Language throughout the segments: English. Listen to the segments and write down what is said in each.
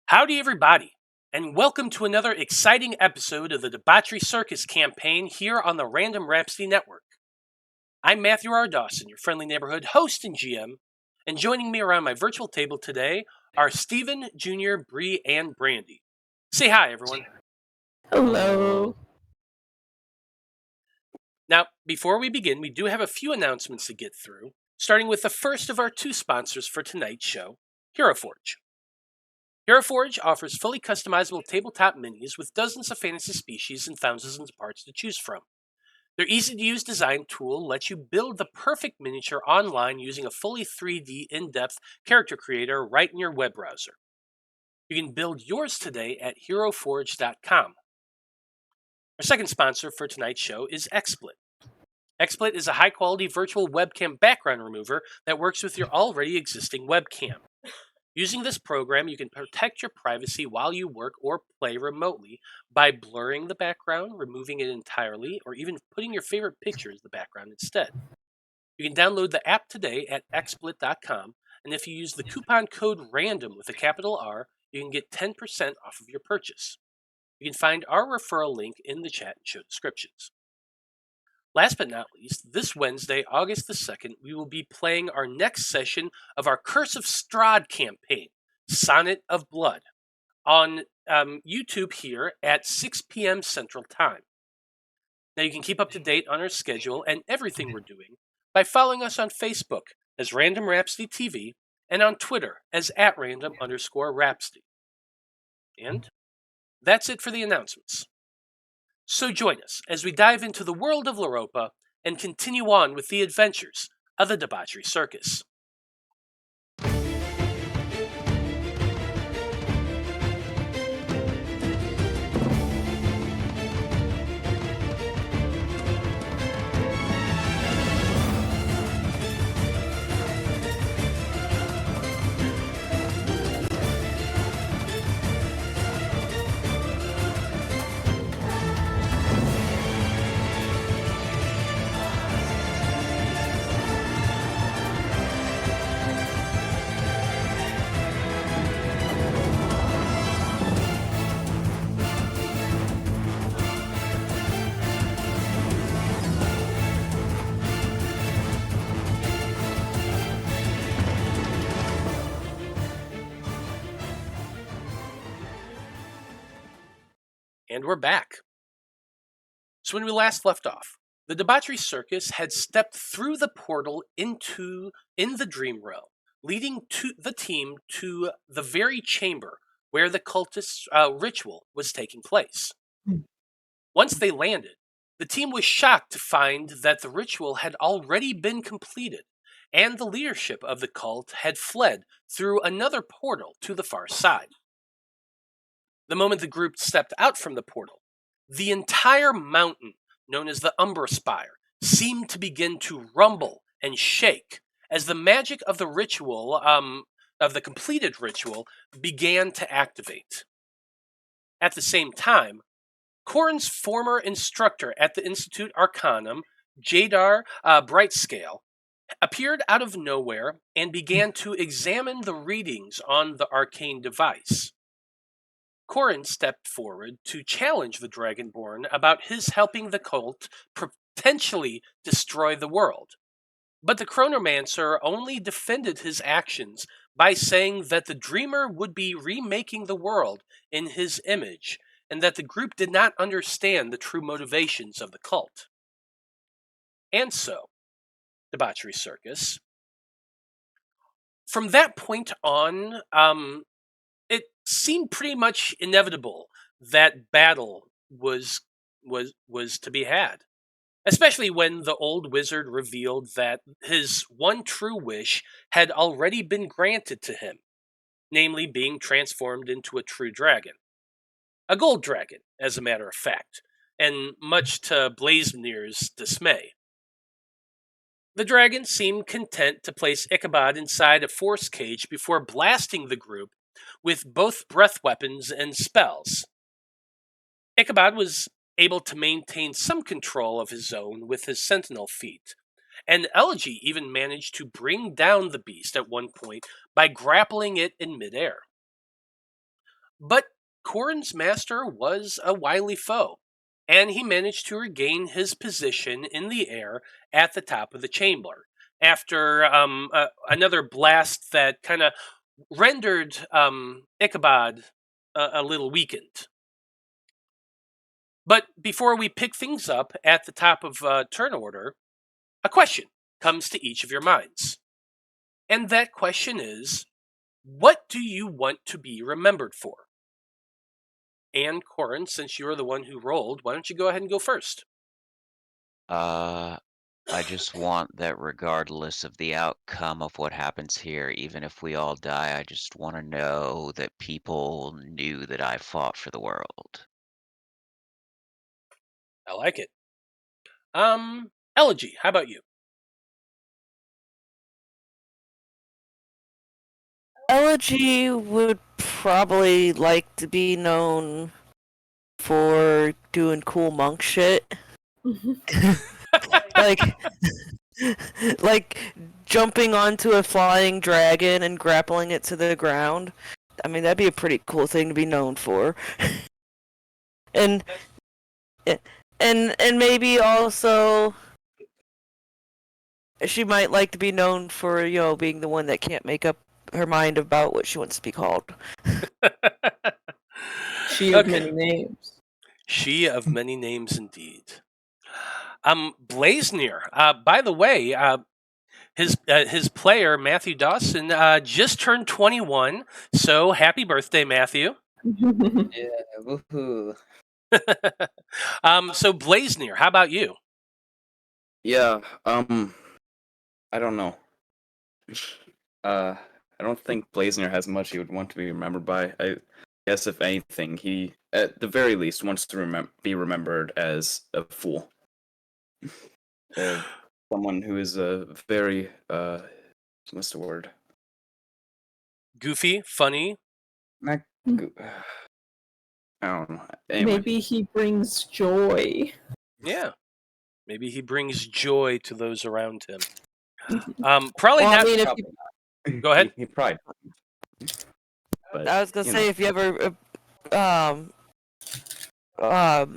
Howdy, everybody, and welcome to another exciting episode of the Debauchery Circus campaign here on the Random Rhapsody Network. I'm Matthew R. Dawson, your friendly neighborhood host and GM, and joining me around my virtual table today are Stephen, Jr., Brie, and Brandie. Say hi, everyone. Hello. Now, before we begin, we do have a few announcements to get through, starting with the first of our two sponsors for tonight's show, Hero Forge. Hero Forge offers fully customizable tabletop minis with dozens of fantasy species and thousands of parts to choose from. Their easy-to-use design tool lets you build the perfect miniature online using a fully 3D in-depth character creator right in your web browser. You can build yours today at heroforge.com. Our second sponsor for tonight's show is XSplit. XSplit is a high-quality virtual webcam background remover that works with your already existing webcam. Using this program, you can protect your privacy while you work or play remotely by blurring the background, removing it entirely, or even putting your favorite picture as the background instead. You can download the app today at xsplit.com, and if you use the coupon code RANDOM with a capital R, you can get 10% off of your purchase. You can find our referral link in the chat and show descriptions. Last but not least, this Wednesday, August the 2nd, we will be playing our next session of our Curse of Strahd campaign, Sonnet of Blood, on YouTube here at 6 p.m. Central Time. Now you can keep up to date on our schedule and everything we're doing by following us on Facebook as Random Rhapsody TV and on Twitter as @random_Rhapsody. And that's it for the announcements. So join us as we dive into the world of Loroupa and continue on with the adventures of the Debauchery Circus. And we're back. So when we last left off, the Debauchery Circus had stepped through the portal in the Dream Realm, leading the team to the very chamber where the cultist ritual was taking place. Once they landed, the team was shocked to find that the ritual had already been completed, and the leadership of the cult had fled through another portal to the far side. The moment the group stepped out from the portal, the entire mountain, known as the Umbra Spire, seemed to begin to rumble and shake as the magic of the ritual, of the completed ritual, began to activate. At the same time, Corrin's former instructor at the Institute Arcanum, Jadar Brightscale, appeared out of nowhere and began to examine the readings on the arcane device. Corrin stepped forward to challenge the Dragonborn about his helping the cult potentially destroy the world. But the Chronomancer only defended his actions by saying that the Dreamer would be remaking the world in his image, and that the group did not understand the true motivations of the cult. And so, Debauchery Circus, from that point on, it seemed pretty much inevitable that battle was to be had, especially when the old wizard revealed that his one true wish had already been granted to him, namely being transformed into a true dragon. A gold dragon, as a matter of fact, and much to Blaznir's dismay. The dragon seemed content to place Ichabod inside a force cage before blasting the group with both breath weapons and spells. Ichabod was able to maintain some control of his own with his sentinel feat, and Elegy even managed to bring down the beast at one point by grappling it in midair. But Corrin's master was a wily foe, and he managed to regain his position in the air at the top of the chamber after another blast that kind of rendered Ichabod a little weakened. But before we pick things up at the top of turn order, a question comes to each of your minds. And that question is, what do you want to be remembered for? And Corrin, since you're the one who rolled, why don't you go ahead and go first? I just want that regardless of the outcome of what happens here, even if we all die, I just want to know that people knew that I fought for the world. I like it. Elegy, how about you? Elegy would probably like to be known for doing cool monk shit. like, like jumping onto a flying dragon and grappling it to the ground. I mean, that'd be a pretty cool thing to be known for. and and maybe also she might like to be known for, being the one that can't make up her mind about what she wants to be called. She of many names. She of many names indeed. Blaznir, by the way, his player, Matthew Dawson, just turned 21, so happy birthday, Matthew. Yeah, woohoo. So Blaznir, how about you? Yeah, I don't know. I don't think Blaznir has much he would want to be remembered by. I guess if anything, he at the very least wants to be remembered as a fool. Someone who is a very what's the word? Goofy, funny. Not I don't know. Anyway. Maybe he brings joy. Yeah. Maybe he brings joy to those around him. Probably Well, not. I mean, if you, Go ahead. He probably. But, I was gonna say, if he ever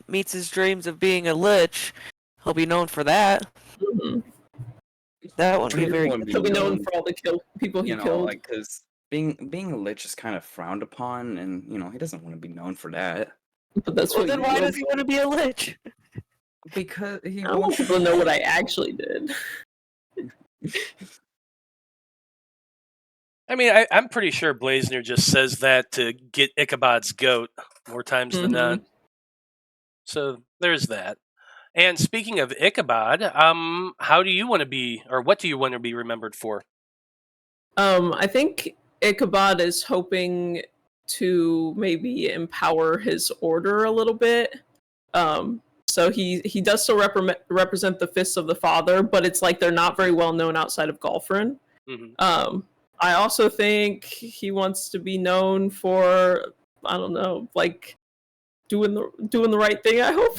meets his dreams of being a lich, he'll be known for that. Mm-hmm. That wouldn't be very good. He'll be known for all the people he killed. Like, because being a lich is kind of frowned upon, and he doesn't want to be known for that. But that's Well, then why does he want to be a lich? Because he I want people to know what I actually did. I mean, I'm pretty sure Blaznir just says that to get Ichabod's goat more times than not. So there's that. And speaking of Ichabod, how do you want to be, or what do you want to be remembered for? I think Ichabod is hoping to maybe empower his order a little bit. So he does still represent the Fists of the Father, but it's like they're not very well known outside of Golfrin. Mm-hmm. I also think he wants to be known for, I don't know, like doing the right thing, I hope.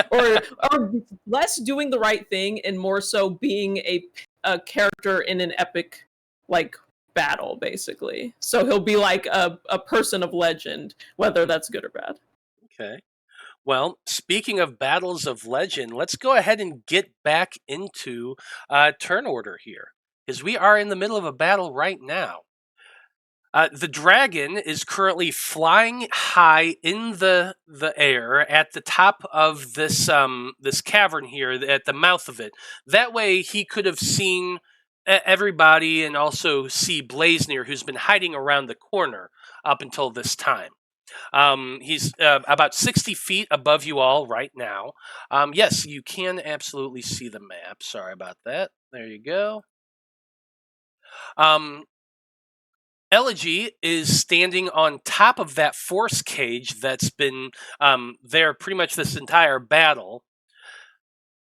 or less doing the right thing and more so being a character in an epic like battle, basically. So he'll be like a person of legend, whether that's good or bad. Okay. Well, speaking of battles of legend, let's go ahead and get back into turn order here, because we are in the middle of a battle right now. The dragon is currently flying high in the air at the top of this this cavern here, at the mouth of it. That way, he could have seen everybody and also see Blaznir, who's been hiding around the corner up until this time. He's about 60 feet above you all right now. Yes, you can absolutely see the map. Sorry about that. There you go. Elegy is standing on top of that force cage that's been there pretty much this entire battle.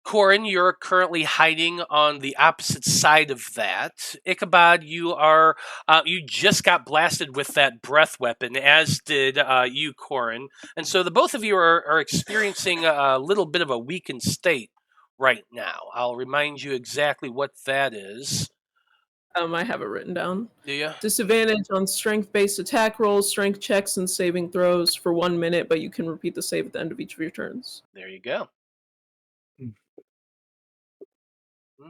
Corrin, you're currently hiding on the opposite side of that. Ichabod, you just got blasted with that breath weapon, as did you, Corrin. And so the both of you are experiencing a little bit of a weakened state right now. I'll remind you exactly what that is. I have it written down. Do you? Disadvantage on strength-based attack rolls, strength checks, and saving throws for 1 minute, but you can repeat the save at the end of each of your turns. There you go.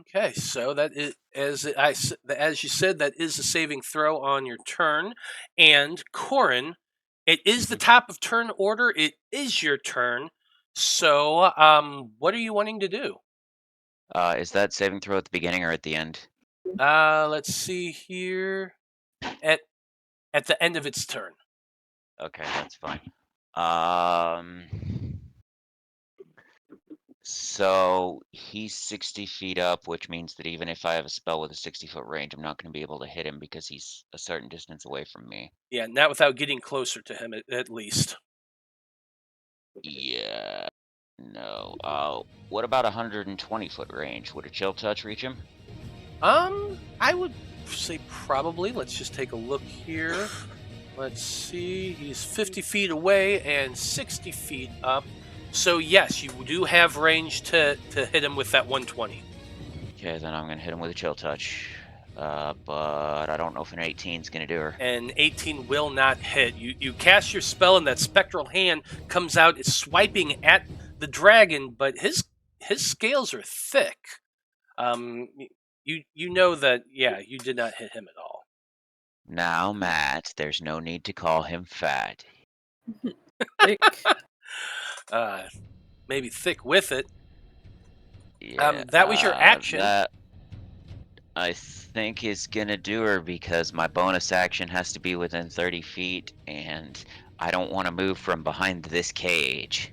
Okay, so that is as you said, that is a saving throw on your turn, and Corrin, it is the top of turn order. It is your turn. So, what are you wanting to do? Is that saving throw at the beginning or at the end? Let's see here. At the end of its turn. Okay, that's fine. So he's 60 feet up, which means that even if I have a spell with a 60-foot range, I'm not going to be able to hit him because he's a certain distance away from me. Yeah, not without getting closer to him at least. Yeah. No. What about 120-foot range? Would a chill touch reach him? I would say probably. Let's just take a look here. Let's see. He's 50 feet away and 60 feet up. So yes, you do have range to hit him with that 120. Okay, then I'm going to hit him with a chill touch. But I don't know if an 18 is going to do her. And 18 will not hit. You cast your spell and that spectral hand comes out. It's swiping at the dragon, but his scales are thick. You know that, yeah, you did not hit him at all. Now, Matt, there's no need to call him fat. Thick. Maybe thick with it. Yeah, that was your action. That I think is gonna do her because my bonus action has to be within 30 feet, and I don't want to move from behind this cage.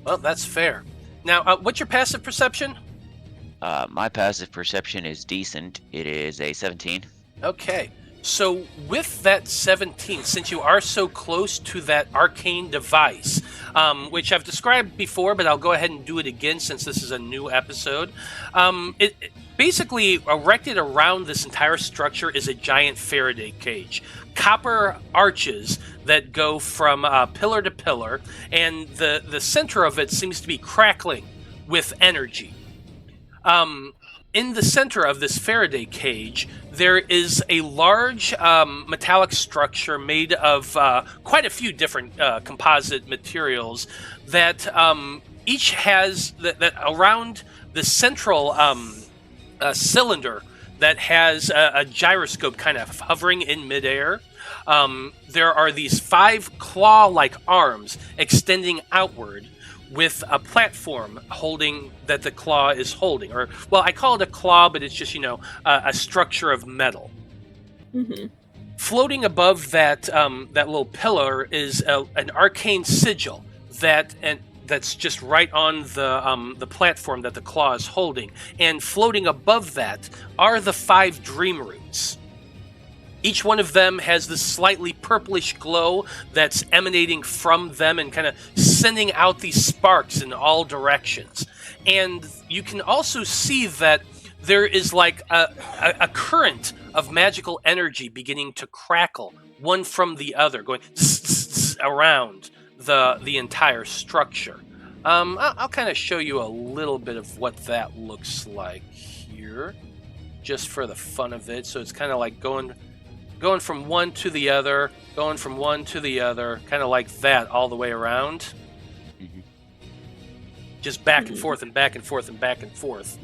Well, that's fair. Now, what's your passive perception? My passive perception is decent. It is a 17. Okay. So with that 17, since you are so close to that arcane device, which I've described before, but I'll go ahead and do it again since this is a new episode. It basically erected around this entire structure is a giant Faraday cage. Copper arches that go from pillar to pillar, and the center of it seems to be crackling with energy. In the center of this Faraday cage, there is a large metallic structure made of quite a few different composite materials that each has that around the central cylinder that has a gyroscope kind of hovering in midair. There are these 5 claw-like arms extending outward, with a platform holding that the claw is holding, or well, I call it a claw, but it's just a structure of metal. Mm-hmm. Floating above that that little pillar is an arcane sigil that's just right on the platform that the claw is holding, and floating above that are the 5 dream roots. Each one of them has this slightly purplish glow that's emanating from them and kind of sending out these sparks in all directions. And you can also see that there is like a current of magical energy beginning to crackle one from the other, going around the entire structure. I'll kind of show you a little bit of what that looks like here, just for the fun of it. So it's kind of like going from one to the other, going from one to the other, kind of like that all the way around. Mm-hmm. Just back and forth and back and forth and back and forth.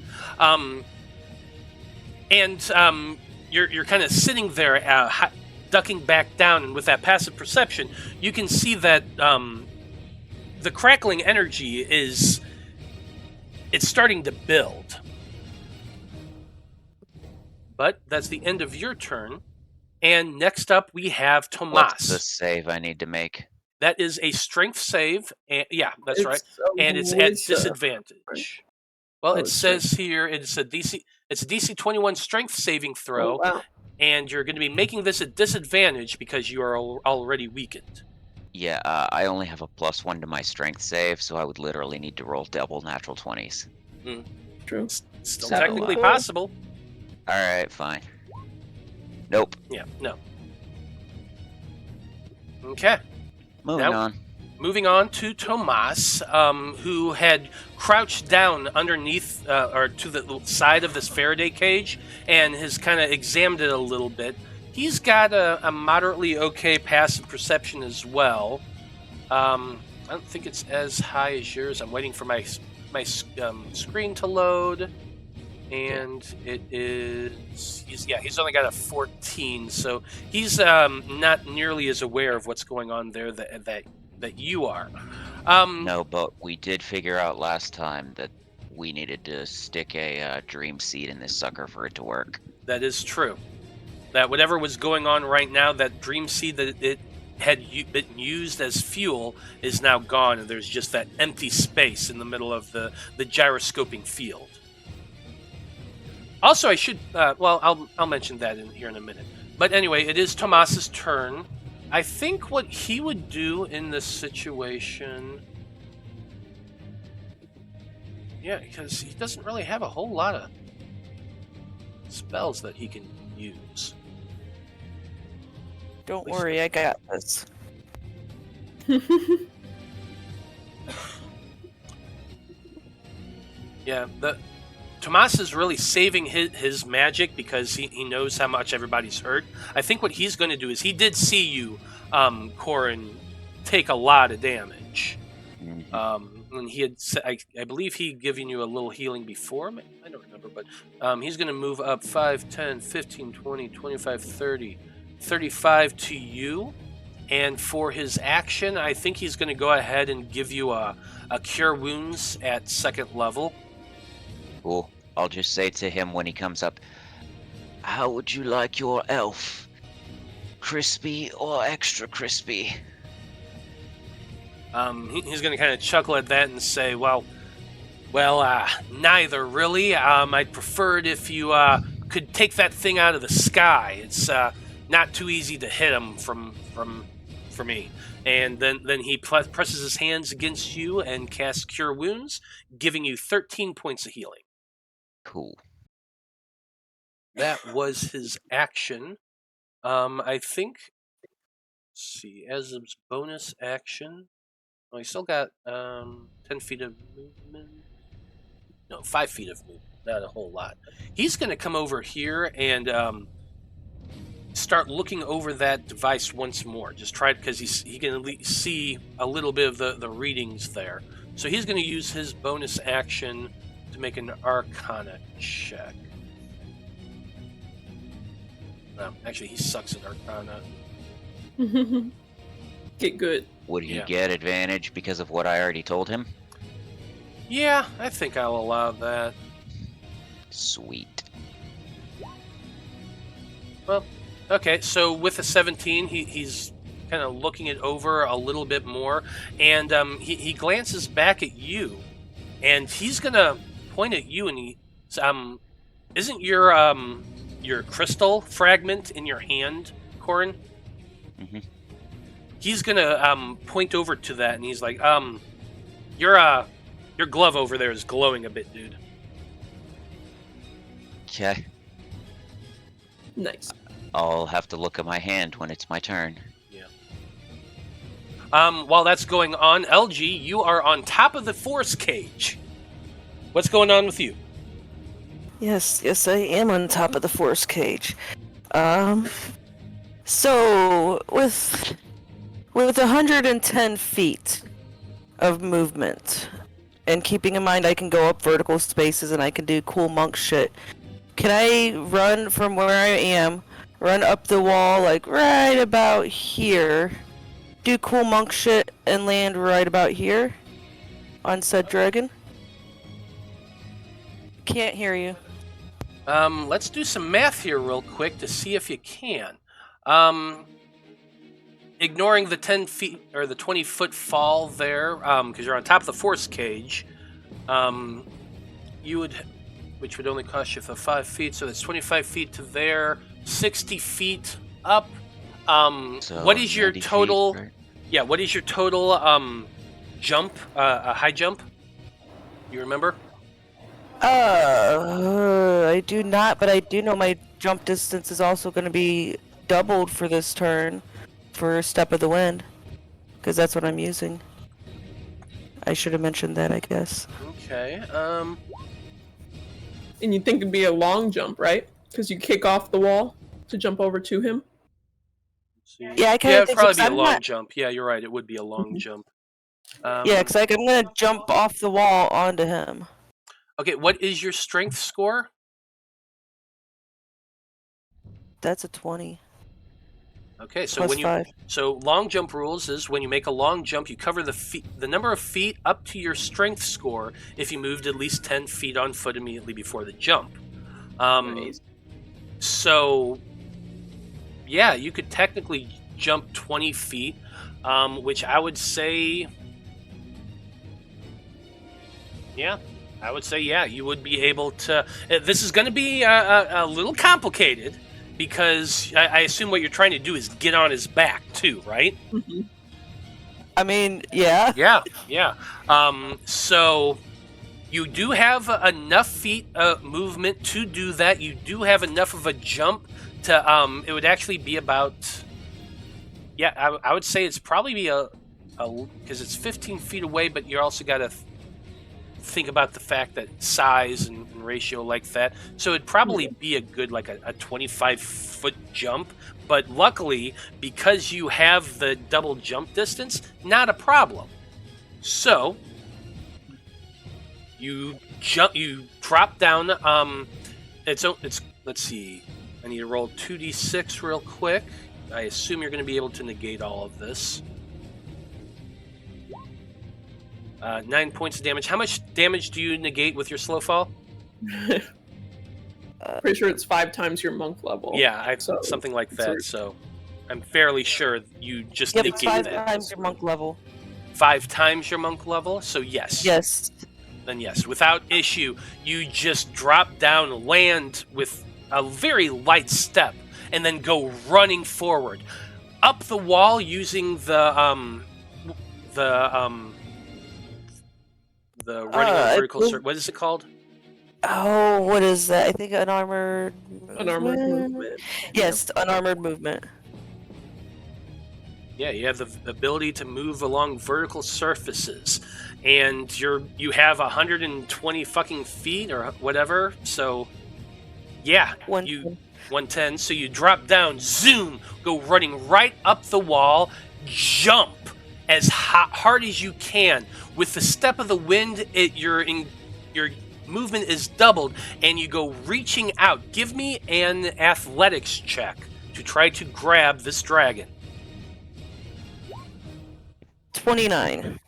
You're kind of sitting there, ducking back down, and with that passive perception, you can see that the crackling energy it's starting to build. But that's the end of your turn. And next up, we have Tomas. What's the save I need to make? That is a strength save. And, yeah, that's right. And it's at disadvantage. Well, it says here it's a DC 21 strength saving throw. Oh, wow. And you're going to be making this a disadvantage because you are already weakened. Yeah, I only have a +1 to my strength save, so I would literally need to roll double natural 20s. True. Still Seven. technically possible. Alright, fine. Nope. Yeah, no. Okay. Moving Now- on. moving on to Tomas, who had crouched down underneath or to the side of this Faraday cage and has kind of examined it a little bit. He's got a moderately okay passive perception as well. I don't think it's as high as yours. I'm waiting for my screen to load, and it is. He's only got a 14, so he's not nearly as aware of what's going on there that you are. No, but we did figure out last time that we needed to stick a dream seed in this sucker for it to work. That is true. That whatever was going on right now, that dream seed that it had been used as fuel is now gone, and there's just that empty space in the middle of the gyroscoping field. Also, I should I'll mention that here in a minute. But anyway, it is Tomas's turn. I think what he would do in this situation, because he doesn't really have a whole lot of spells that he can use. Don't worry, I got this. Yeah, Tomas is really saving his magic because he knows how much everybody's hurt. I think what he's going to do is he did see you, Corrin, take a lot of damage. And he had, I believe he'd given you a little healing before. I don't remember, but he's going to move up 5, 10, 15, 20, 25, 30, 35 to you. And for his action, I think he's going to go ahead and give you a Cure Wounds at 2nd level. Cool. I'll just say to him when he comes up, how would you like your elf? Crispy or extra crispy? He's going to kind of chuckle at that and say, well, neither really. I'd prefer it if you could take that thing out of the sky. It's not too easy to hit him for me. And then he presses his hands against you and casts Cure Wounds, giving you 13 points of healing. Cool. That was his action. I think, let's see, as his bonus action, well, he still got 10 feet of movement. No, 5 feet of movement, not a whole lot. He's going to come over here and start looking over that device once more. Just try it because he can at least see a little bit of the readings there. So he's going to use his bonus action to make an Arcana check. No, actually, he sucks at Arcana. Get good. Would he get advantage because of what I already told him? Yeah, I think I'll allow that. Sweet. Well, okay, so with a 17, he's kind of looking it over a little bit more, and he glances back at you, and he's going to point at you, and he isn't your crystal fragment in your hand, Corrin? Mm-hmm. He's gonna point over to that, and he's like, your glove over there is glowing a bit, dude. Okay. Nice. I'll have to look at my hand when it's my turn. Yeah. While that's going on, Elegy, you are on top of the force cage. What's going on with you? Yes, I am on top of the force cage. So with 110 feet of movement, and keeping in mind I can go up vertical spaces and I can do cool monk shit, can I run from where I am, run up the wall like right about here, do cool monk shit, and land right about here on said dragon? Can't hear you. Let's do some math here real quick to see if you can. Ignoring the 10 feet or the 20-foot fall there, because you're on top of the force cage, you would, which would only cost you for 5 feet, so that's 25 feet to there, 60 feet up. So what is your 90 total? feet, right? Yeah, what is your total jump? High jump? You remember? I do not, but I do know my jump distance is also going to be doubled for this turn for Step of the Wind. because that's what I'm using. I should have mentioned that, I guess. Okay. And you think it'd be a long jump, right? Because you kick off the wall to jump over to him. Yeah, I kind of it'd think probably so, be a 'cause I'm long not- jump. Yeah, you're right. It would be a long jump. Yeah, because like, I'm gonna jump off the wall onto him. Okay, what is your strength score? That's a 20. Okay, so Plus when you 5. long jump rules is when you make a long jump, you cover the number of feet up to your strength score if you moved at least 10 feet on foot immediately before the jump. Nice. So yeah, you could technically jump 20 feet, which I would say, yeah, you would be able to. This is going to be a little complicated because I assume what you're trying to do is get on his back too, right? Mm-hmm. I mean, yeah. Yeah. So you do have enough feet movement to do that. You do have enough of a jump to. It would actually be about. Yeah, I would say it's probably be a because it's 15 feet away, but you also got to think about the fact that size and ratio like that. So it'd probably be a good like a 25-foot jump. But luckily, because you have the double jump distance, not a problem. So you drop down. It's let's see. I need to roll 2d6 real quick. I assume you're going to be able to negate all of this. 9 points of damage. How much damage do you negate with your slow fall? Pretty sure it's 5 times your monk level. Yeah, So, something like that. So I'm fairly sure you just Yep, negate it's 5 that. times your monk level. 5 times your monk level? So yes. Yes. Then yes, without issue, you just drop down, land with a very light step, and then go running forward. Up the wall using the running on vertical circle. What is it called? Oh, what is that? I think unarmored movement. Yes, unarmored movement. Yeah, you have the ability to move along vertical surfaces, and you have 120 fucking feet or whatever. So, yeah, 110. So you drop down, zoom, go running right up the wall, jump as hard as you can. With the step of the wind, your movement is doubled, and you go reaching out. Give me an athletics check to try to grab this dragon. 29.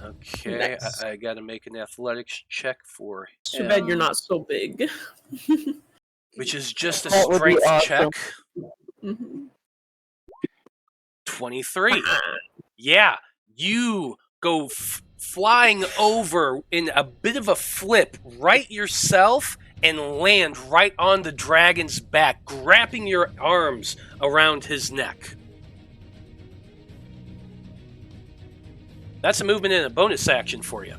Okay, Nice. I got to make an athletics check for Too him, bad you're not so big. which is just a That would be strength awesome. check. Mhm. 23. Yeah, you go flying over in a bit of a flip right yourself and land right on the dragon's back, grabbing your arms around his neck. That's a movement and a bonus action for you.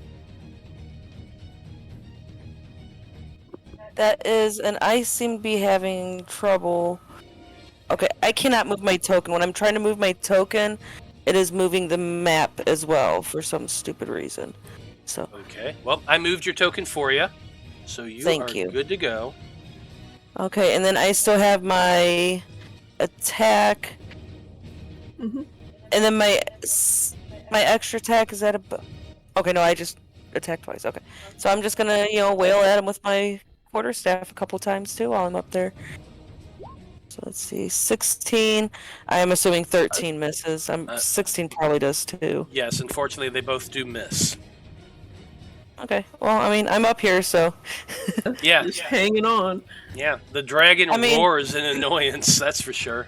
That is, and I seem to be having trouble. Okay, I cannot move my token. When I'm trying to move my token, it is moving the map as well for some stupid reason. So. Okay, well, I moved your token for you, so you are good to go. Okay, and then I still have my attack. Mm-hmm. And then my extra attack is at a... Okay, no, I just attacked twice. Okay. So I'm just gonna, wail at him with my quarterstaff a couple times too while I'm up there. So let's see, 16. I am assuming 13 misses. 16 probably does too. Yes, unfortunately, they both do miss. Okay, well, I mean, I'm up here, so... Yeah. Just hanging on. Yeah, the dragon roars in annoyance, that's for sure.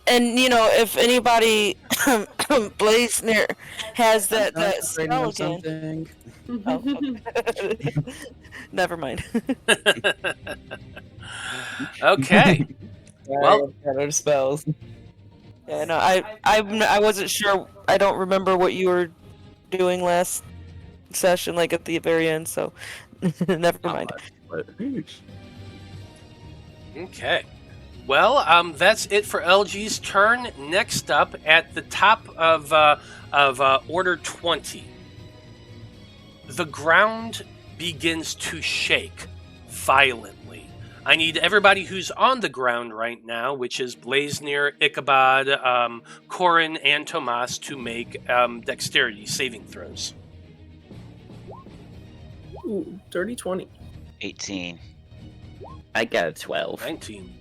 And, if anybody, Blaznir, has that spell again... Oh, okay. Never mind. Okay. Well, better spells. Yeah, no, I wasn't sure. I don't remember what you were doing last session, like at the very end. So, never mind. Okay. Well, that's it for LG's turn. Next up, at the top of Order 20, the ground begins to shake violently. I need everybody who's on the ground right now, which is Blaznir, Ichabod, Corrin, and Tomas, to make dexterity saving throws. Ooh, dirty 20. 18. I got a 12. 19.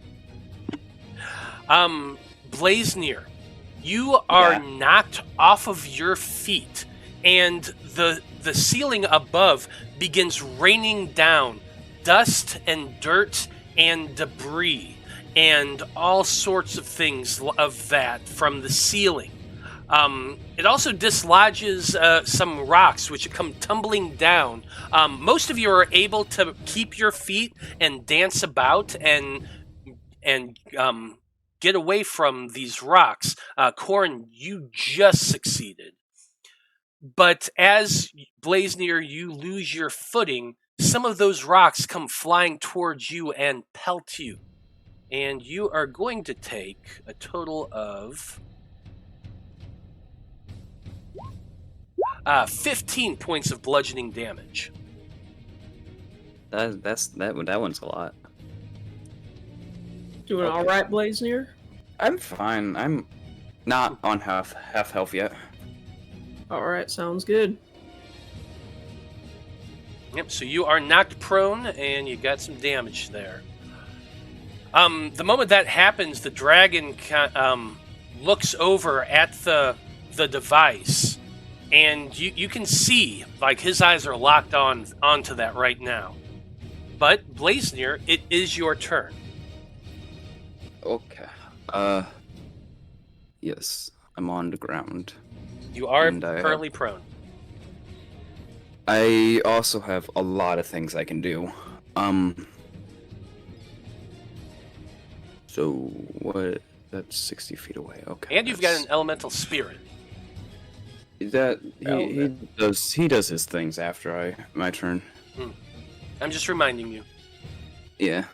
Blaznir, you are knocked off of your feet, and the ceiling above begins raining down dust and dirt and debris and all sorts of things of that from the ceiling. It also dislodges some rocks which come tumbling down. Most of you are able to keep your feet and dance about and get away from these rocks. Corrin, you just succeeded. But as Blaznir, you lose your footing, some of those rocks come flying towards you and pelt you. And you are going to take a total of 15 points of bludgeoning damage. That one's a lot. Doing Okay. all right, Blaznir? I'm fine. I'm not on half health yet. All right, sounds good. Yep, so you are knocked prone and you got some damage there. The moment that happens, the dragon looks over at the device, and you can see, like, his eyes are locked onto that right now. But, Blaznir, it is your turn. Okay. Yes, I'm on the ground. You are And I currently prone. I also have a lot of things I can do. So what? That's 60 feet away. Okay. And you've got an elemental spirit. That he does his things after my turn. I'm just reminding you. Yeah.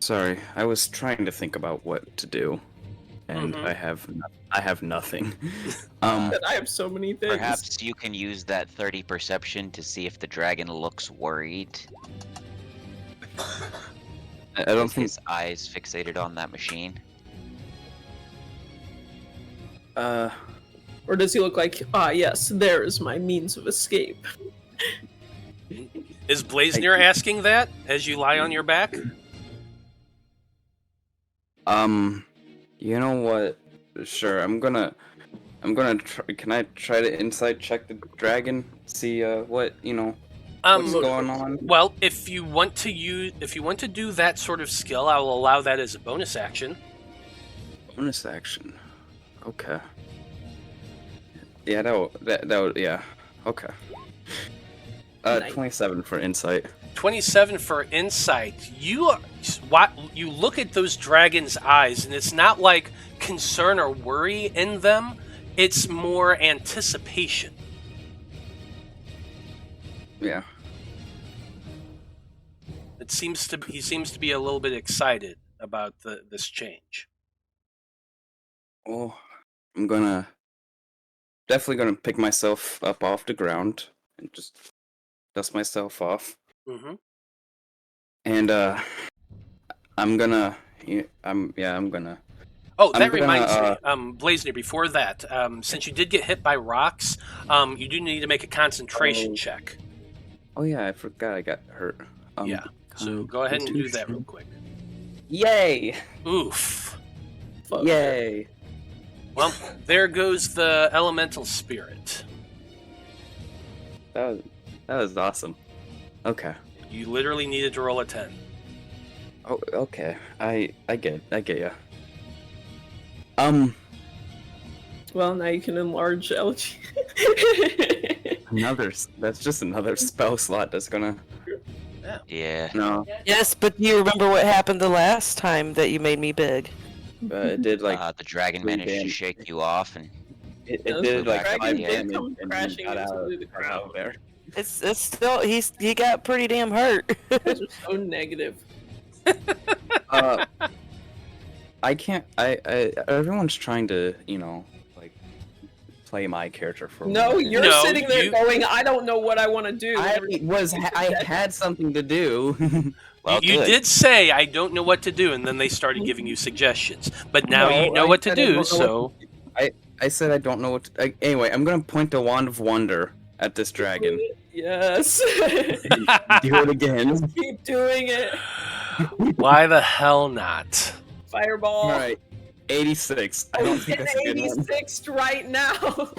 Sorry, I was trying to think about what to do, and Mhm. I have nothing. I have so many things. Perhaps you can use that 30 perception to see if the dragon looks worried. I don't With think. his eyes fixated on that machine. Or does he look like, yes, there is my means of escape? Is Blaznir asking that as you lie on your back? You know what? Sure, I'm gonna try. Can I try to insight check the dragon? See what what's going on? Well, if you want to do that sort of skill, I will allow that as a bonus action. Bonus action. Okay. Yeah, that would, yeah. Okay. Nice. 27 for insight. 27 for insight. You look at those dragons' eyes, and it's not like concern or worry in them. It's more anticipation. Yeah. He seems to be a little bit excited about this change. Well, I'm definitely gonna pick myself up off the ground and just dust myself off. Mm-hmm. And I'm gonna. Oh, that I'm reminds gonna, me, Blaznir, before that, since you did get hit by rocks, you do need to make a concentration check. Oh yeah, I forgot I got hurt. Yeah, so go ahead and do that real quick. Yay! Oof. Fuck. Yay! Well, there goes the elemental spirit. That was awesome. Okay. You literally needed to roll a 10. Oh, okay. I get ya. Well, now you can enlarge Elegy. That's just another spell slot that's gonna. Yeah. No, Yes, but do you remember what happened the last time that you made me big? it did like. The dragon three managed to damage. shake you off and It Yeah, did like Dragon 5 did damage come and crashing he got into out, the got out ground. of there. It's still he got pretty damn hurt. You guys are so negative. I can't. Everyone's trying to, like, play my character for No, me. you're No, sitting there you- going, I don't know what I want to do. I had something to do. Well, you good. did say, I don't know what to do, and then they started giving you suggestions. But now No, you know I what to said I don't do, know so... I said I don't know what to, anyway, I'm gonna point the wand of wonder at this dragon. Yes. Do it again. Keep doing it. Why the hell not? Fireball. Alright. 86. I don't think that's a good one. 86 right now.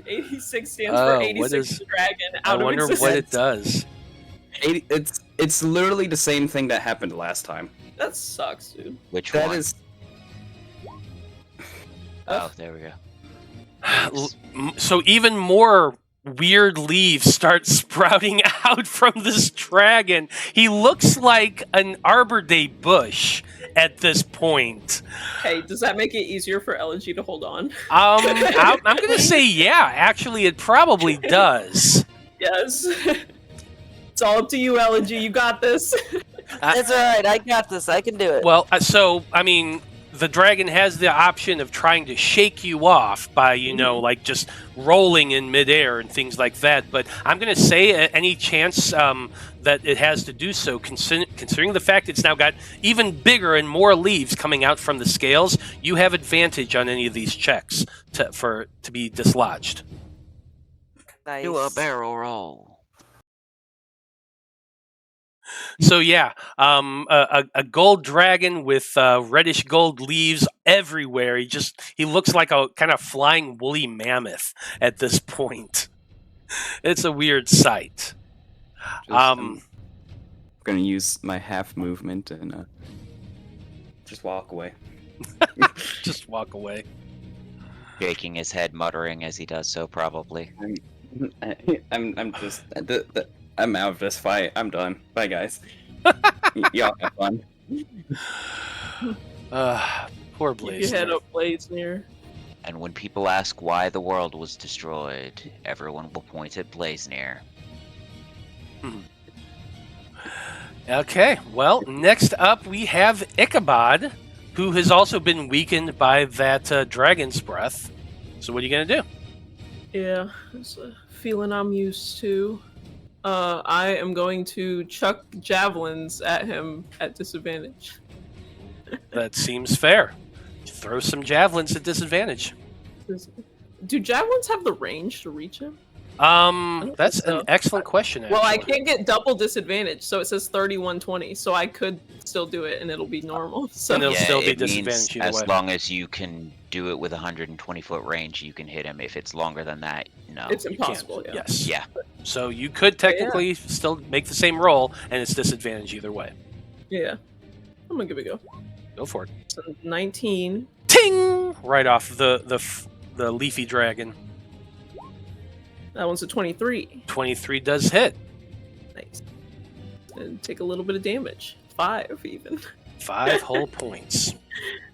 86 stands Oh, for what 86 is- dragon I out of wonder existence. what it does. 80, it's literally the same thing that happened last time. That sucks, dude. Which That one? is Oh, there we go. So even more weird leaves start sprouting out from this dragon. He looks like an Arbor Day bush at this point. Hey, does that make it easier for Elegy to hold on? I'm going to say yeah. Actually, it probably does. Yes. It's all up to you, Elegy. You got this. That's all right. I got this. I can do it. Well, so I mean, the dragon has the option of trying to shake you off by, like just rolling in midair and things like that. But I'm going to say any chance that it has to do so, considering the fact it's now got even bigger and more leaves coming out from the scales, you have advantage on any of these checks to be dislodged. Nice. Do a barrel roll. So yeah, a gold dragon with reddish gold leaves everywhere. He looks like a kind of flying woolly mammoth at this point. It's a weird sight. I'm gonna use my half movement and just walk away. Just walk away. Shaking his head, muttering as he does so, probably. I'm just I'm out of this fight. I'm done. Bye, guys. Y'all have fun. Poor Keep your head Blaznir. up, Blaznir. And when people ask why the world was destroyed, everyone will point at Blaznir. Okay, well, next up we have Ichabod, who has also been weakened by that dragon's breath. So what are you going to do? Yeah, it's a feeling I'm used to. I am going to chuck javelins at him at disadvantage. That seems fair. Throw some javelins at disadvantage. Do javelins have the range to reach him? That's so. an excellent question, actually. Well, I can't get double disadvantage, so it says 3120, so I could still do it and it'll be normal. So And it'll still be it means disadvantage either as way. long as you can do it with 120-foot range, you can hit him. If it's longer than that, no. it's You can't. impossible, yeah. Yes. Yeah. So you could technically still make the same roll, and it's disadvantage either way. Yeah. I'm gonna give it a go. Go for it. So 19. Ting! Right off the leafy dragon. That one's a 23. 23 does hit. Nice. And take a little bit of damage. 5 even. 5 whole points.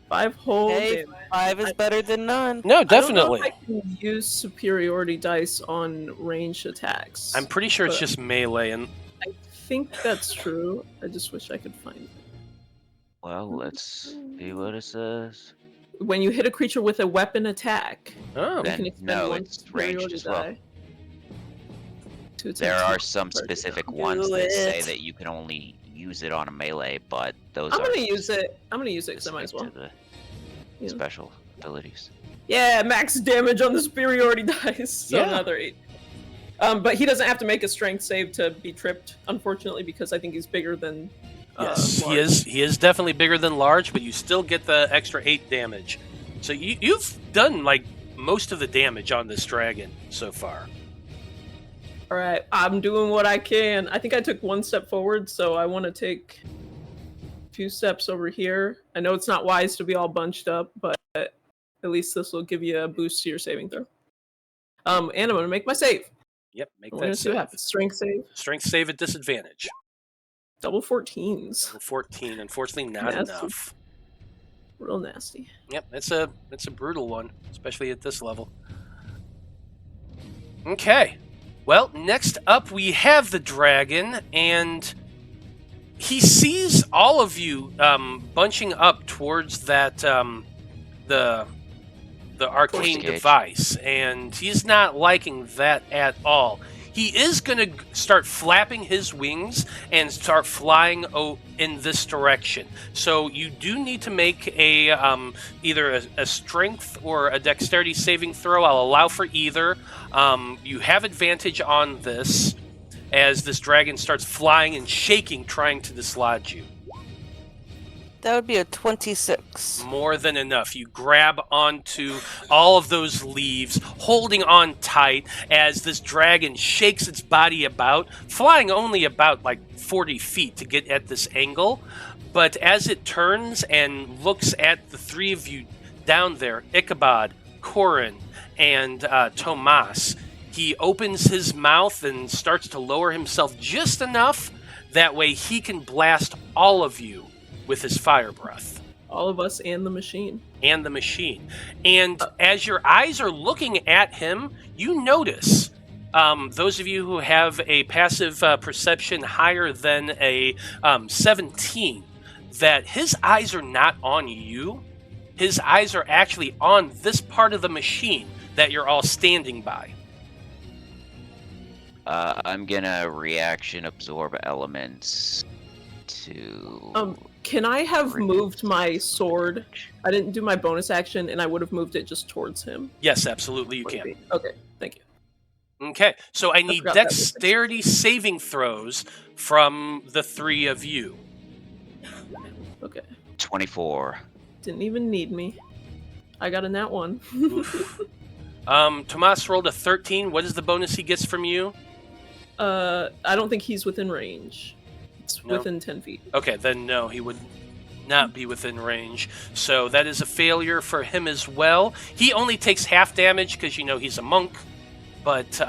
5 whole Hey, damage. 5 is better than none. No, I don't know definitely. if I can use superiority dice on ranged attacks. I'm pretty sure it's but just melee, and I think that's true. I just wish I could find it. Well, let's see what it says. When you hit a creature with a weapon attack, oh, you Then, can expend no, one it's superiority ranged as well. die. To attack There are two some targets. specific Do ones that say it. that you can only use it on a melee, but those I'm are gonna use it. I'm gonna use it because I might as well. specific to the Yeah. special abilities. Yeah, max damage on the superiority dice. So Yeah. another 8. But he doesn't have to make a strength save to be tripped, unfortunately, because I think he's bigger than. yes, he large. is. He is definitely bigger than large, but you still get the extra 8 damage. So you've done like most of the damage on this dragon so far. All right, I'm doing what I can. I think I took 1 step forward, so I want to take a few steps over here. I know it's not wise to be all bunched up, but at least this will give you a boost to your saving throw. And I'm gonna make my save. Yep, make We're that gonna see what save. happens. Strength save, Strength save at disadvantage. double 14s. 14, unfortunately, not Nasty. enough. Real nasty. Yep, it's a brutal one, especially at this level. Okay. Well, next up we have the dragon, and he sees all of you bunching up towards that the arcane device, and he's not liking that at all. He is going to start flapping his wings and start flying in this direction. So you do need to make a either a strength or a dexterity saving throw. I'll allow for either. You have advantage on this as this dragon starts flying and shaking, trying to dislodge you. That would be a 26. More than enough. You grab onto all of those leaves, holding on tight as this dragon shakes its body about, flying only about like 40 feet to get at this angle. But as it turns and looks at the three of you down there, Ichabod, Corrin, and Tomas, he opens his mouth and starts to lower himself just enough that way he can blast all of you with his fire breath. All of us and the machine. And the machine. And as your eyes are looking at him, you notice, those of you who have a passive perception higher than a 17, that his eyes are not on you. His eyes are actually on this part of the machine that you're all standing by. I'm gonna reaction absorb elements to... Can I have moved my sword? I didn't do my bonus action, and I would have moved it just towards him. Yes, absolutely, you can. Okay, thank you. Okay, so I need dexterity saving throws from the three of you. Okay. 24. Didn't even need me. I got a nat 1. Tomas rolled a 13. What is the bonus he gets from you? I don't think he's within range. It's within 10 feet. Okay, then no, he would not be within range. So that is a failure for him as well. He only takes half damage because, you know, he's a monk. But,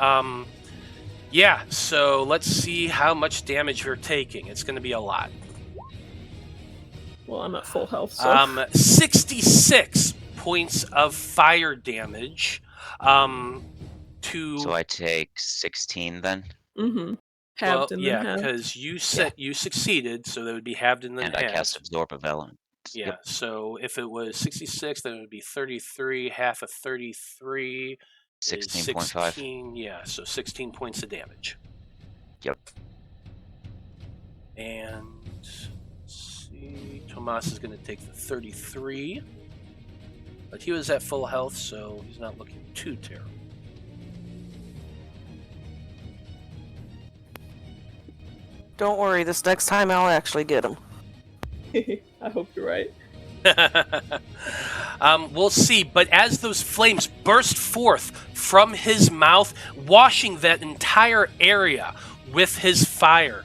yeah, so let's see how much damage you're taking. It's going to be a lot. Well, I'm at full health, so... 66 points of fire damage. So I take 16 then? Mm-hmm. Halved and then halved. because you succeeded, so that would be halved and then And halved. I cast absorb of elements. Yeah, Yep. so if it was 66, then it would be 33. Half of 33 is 16.5. 16. Yeah, so 16 points of damage. Yep. And let's see, Tomas is going to take the 33. But he was at full health, so he's not looking too terrible. Don't worry, this next time I'll actually get him. I hope you're right. We'll see, but as those flames burst forth from his mouth, washing that entire area with his fire,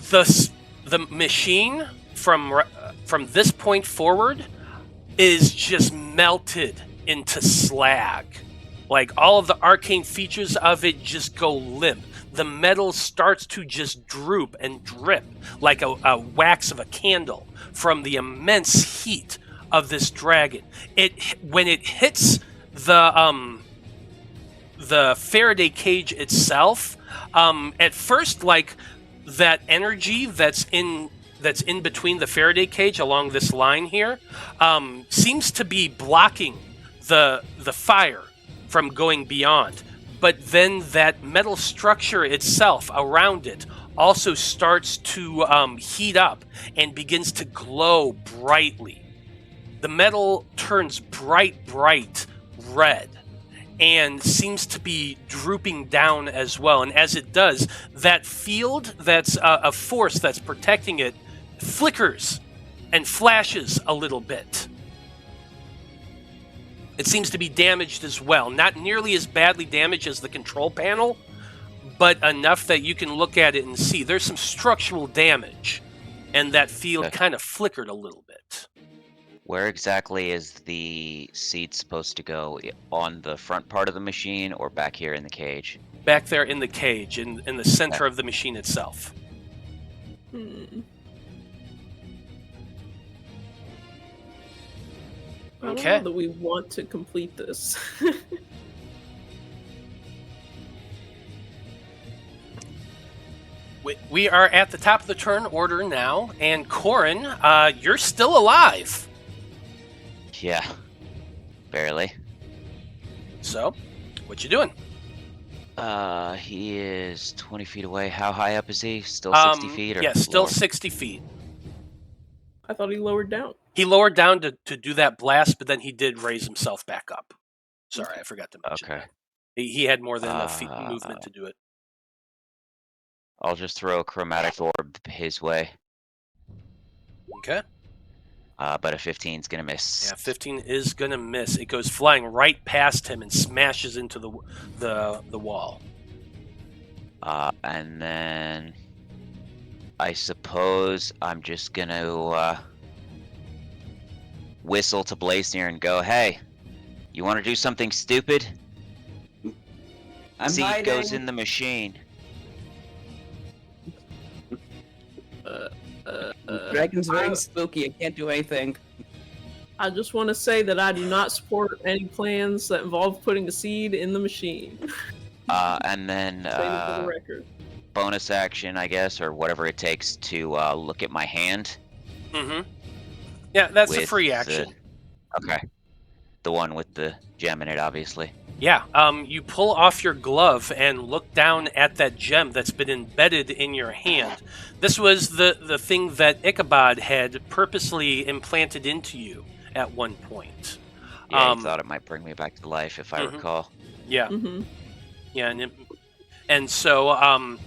the machine from this point forward is just melted into slag. Like, all of the arcane features of it just go limp. The metal starts to just droop and drip like a wax of a candle from the immense heat of this dragon. When it hits the Faraday cage itself, at first, like, that energy that's in between the Faraday cage along this line here seems to be blocking the fire from going beyond. But then that metal structure itself around it also starts to heat up and begins to glow brightly. The metal turns bright red and seems to be drooping down as well. And as it does, that field that's a force that's protecting it flickers and flashes a little bit. It seems to be damaged as well. Not nearly as badly damaged as the control panel, but enough that you can look at it and see there's some structural damage. And that field kind of flickered a little bit. Where exactly is the seed supposed to go? On the front part of the machine or back here in the cage? Back there in the cage, in the center of the machine itself. I don't know that we want to complete this. We are at the top of the turn order now, and Corrin, you're still alive. Yeah. Barely. So, what you doing? He is 20 feet away. How high up is he? Still 60 feet? Or yeah, still lower? 60 feet. I thought he lowered down. He lowered down to do that blast, but then he did raise himself back up. Sorry, I forgot to mention that. He had more than enough feet movement to do it. I'll just throw a chromatic orb his way. Okay. But a 15 is going to miss. Yeah, 15 is going to miss. It goes flying right past him and smashes into the wall. And then I suppose I'm just going to whistle to Blaznir and go, hey, you want to do something stupid? Seed goes in the machine. Dragon's very spooky. I can't do anything. I just want to say that I do not support any plans that involve putting a seed in the machine. And then For the record. bonus action, I guess, or whatever it takes to look at my hand. Mm-hmm. Yeah, that's a with free action. Okay. The one with the gem in it, obviously. Yeah, you pull off your glove and look down at that gem that's been embedded in your hand. This was the thing that Ichabod had purposely implanted into you at one point. Yeah, he thought it might bring me back to life, if I recall. Yeah. Mm-hmm. Yeah, and so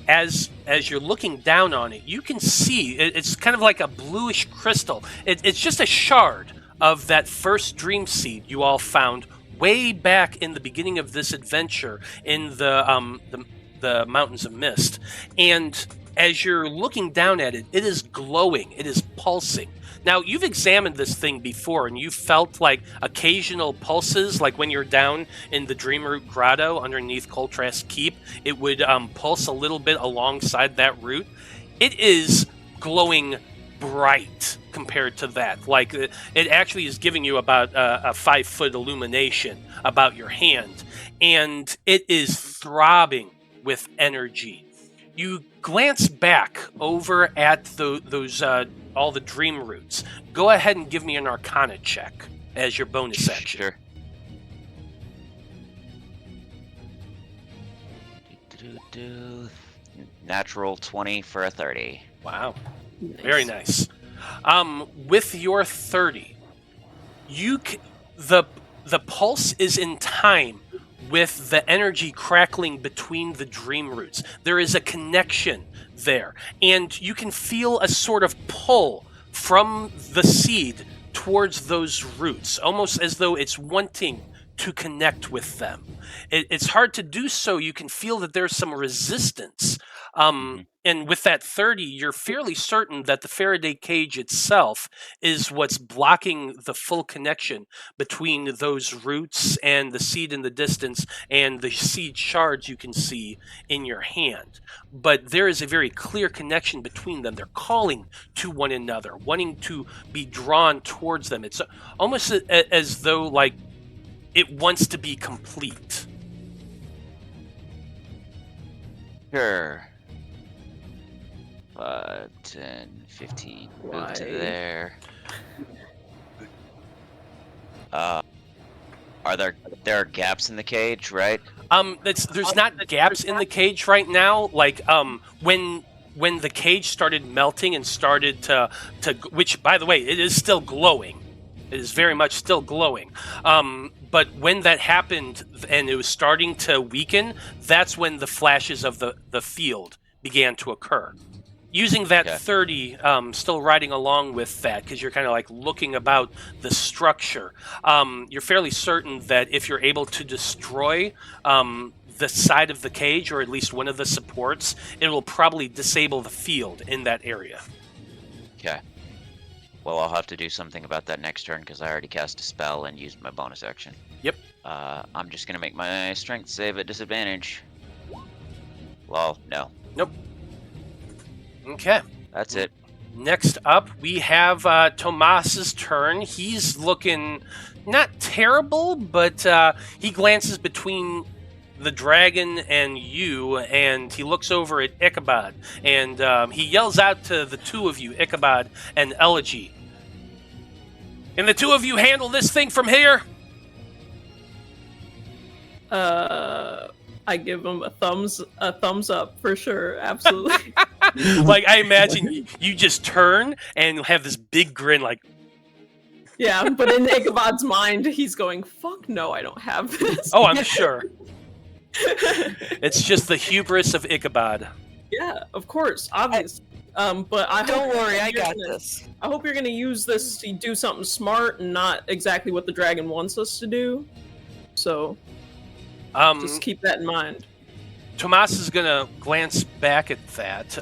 as you're looking down on it, you can see it's kind of like a bluish crystal. It's just a shard of that first dream seed you all found way back in the beginning of this adventure in the Mountains of Mist. And as you're looking down at it, it is glowing. It is pulsing. Now, you've examined this thing before, and you felt like occasional pulses, like when you're down in the Dreamroot Grotto underneath Coltrast Keep, it would pulse a little bit alongside that root. It is glowing bright compared to that. Like, it actually is giving you about a 5-foot illumination about your hand, and it is throbbing with energy. You glance back over at those all the dream roots. Go ahead and give me an Arcana check as your bonus action. Sure. Natural 20 for a 30. Wow. Nice. Very nice. With your 30, the pulse is in time with the energy crackling between the dream roots. There is a connection there, and you can feel a sort of pull from the seed towards those roots, almost as though it's wanting to connect with them. It's hard to do so. You can feel that there's some resistance. And with that 30, you're fairly certain that the Faraday cage itself is what's blocking the full connection between those roots and the seed in the distance and the seed shards you can see in your hand. But there is a very clear connection between them. They're calling to one another, wanting to be drawn towards them. It's almost as though, like, it wants to be complete. Sure. 5, 10, 15. Move to there. Are there are gaps in the cage, right? There's not gaps in the cage right now. Like when the cage started melting and started to which, by the way, it is still glowing. It is very much still glowing. But when that happened and it was starting to weaken, that's when the flashes of the field began to occur. Using that 30, still riding along with that, because you're kind of like looking about the structure, you're fairly certain that if you're able to destroy the side of the cage, or at least one of the supports, it will probably disable the field in that area. Okay. Well, I'll have to do something about that next turn, because I already cast a spell and used my bonus action. Yep. I'm just going to make my strength save at disadvantage. Well, no. Nope. Okay. That's it. Next up, we have Tomas's turn. He's looking not terrible, but he glances between the dragon and you, and he looks over at Ichabod, and he yells out to the two of you, Ichabod and Elegy. Can the two of you handle this thing from here? I give him a thumbs up for sure, absolutely. Like, I imagine you just turn and have this big grin, like, Yeah, but in Ichabod's mind, he's going, fuck no, I don't have this. oh, I'm sure. It's just the hubris of Ichabod. Yeah, of course, obvious. But Don't worry, I got this. I hope you're gonna use this to do something smart and not exactly what the dragon wants us to do. So, just keep that in mind. Tomas is going to glance back at that.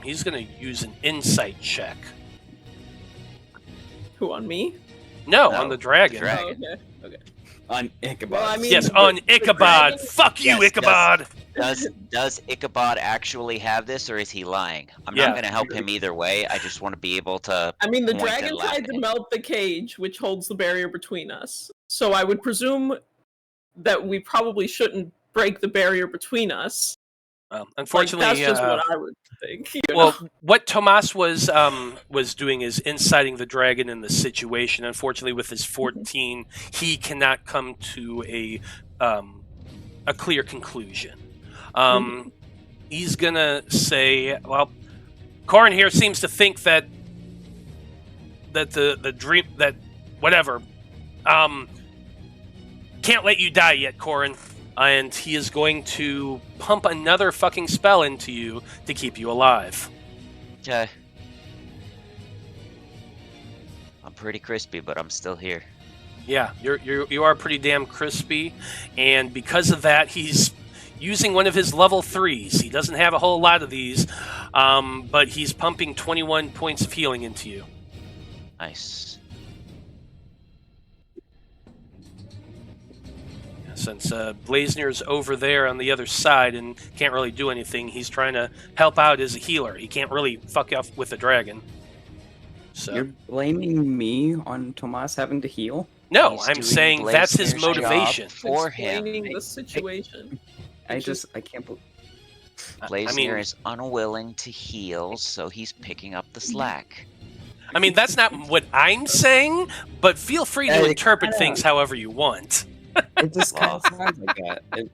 He's going to use an insight check. Who, on me? No, No, on the dragon. the dragon. Oh, okay. On Ichabod. Well, I mean, Yes, the- on the Ichabod. dragon- Fuck you, Yes, Ichabod. Does Ichabod actually have this, or is he lying? I'm Yeah. not going to help him either way. I just want to be able to. I mean, the point and dragon laugh tried at to him. melt the cage, which holds the barrier between us. So I would presume that we probably shouldn't break the barrier between us. Unfortunately, that's just what I would think. You well, know? what Tomas was doing is inciting the dragon in the situation. Unfortunately, with his 14, he cannot come to a clear conclusion. He's gonna say, "Well, Corrin here seems to think that the dream that whatever can't let you die yet, Corrin." And he is going to pump another fucking spell into you to keep you alive. Okay. I'm pretty crispy, but I'm still here. Yeah, you are pretty damn crispy, and because of that, he's using one of his level 3s. He doesn't have a whole lot of these, but he's pumping 21 points of healing into you. Nice. Since Blaznir's over there on the other side and can't really do anything, he's trying to help out as a healer. He can't really fuck off with the dragon. So You're blaming me on Tomas having to heal? no, He's I'm doing saying that's his Blaznir's job motivation. for him. Explaining the situation. I can't believe... Blaznir I mean, is unwilling to heal, so he's picking up the slack. I mean, that's not what I'm saying, but feel free to Hey, interpret kinda- things however you want. It just kind Well. of sounds like that.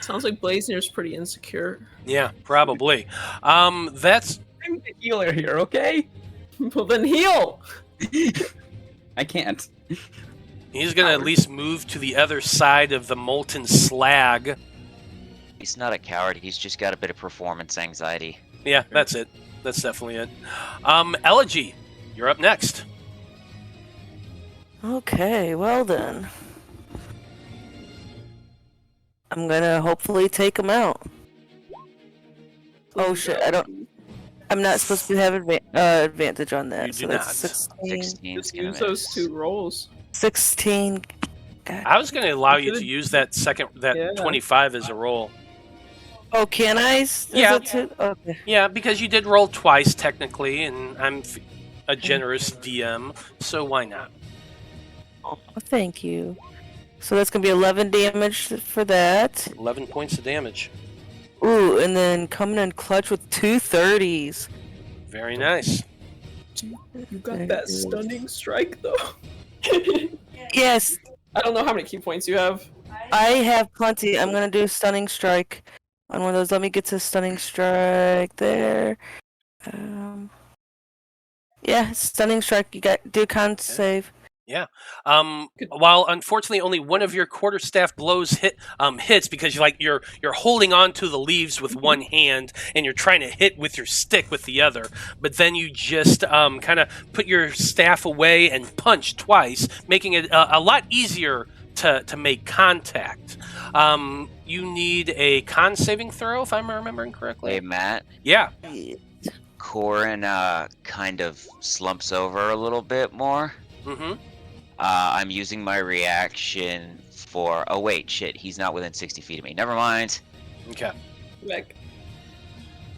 Sounds like Blaznir's pretty insecure. Yeah, probably. That's I'm the healer here, okay? Well, then heal! I can't. he's gonna at least move to the other side of the molten slag. He's not a coward, he's just got a bit of performance anxiety. Yeah, that's it. That's definitely it. Elegy, you're up next. Okay, well then. I'm gonna hopefully take him out. Oh shit, I'm not supposed to have advantage on that. You so do that's not. 16. 16's Just gonna use those miss. 2 rolls. 16. I was gonna allow you to use that Yeah. 25 as a roll. Oh, can I? Is Yeah. it too? Okay. Yeah, because you did roll twice technically, and I'm a generous DM, so why not? Oh, thank you. So that's gonna be 11 damage for that. 11 points of damage. Ooh, and then coming in clutch with 2 30s. Very nice. You got that stunning strike, though. Yes, I don't know how many key points you have. I have plenty. I'm gonna do stunning strike on one of those. Let me get to stunning strike there. Yeah, stunning strike. You got do con save. While unfortunately only one of your quarterstaff blows hits because you're holding on to the leaves with one hand and you're trying to hit with your stick with the other, but then you just kind of put your staff away and punch twice, making it a lot easier to make contact. You need a con saving throw, if I'm remembering correctly. Hey, Matt. Yeah. Corrin kind of slumps over a little bit more. Mm-hmm. I'm using my reaction for... Oh, wait, shit. He's not within 60 feet of me. Never mind. Okay. Like,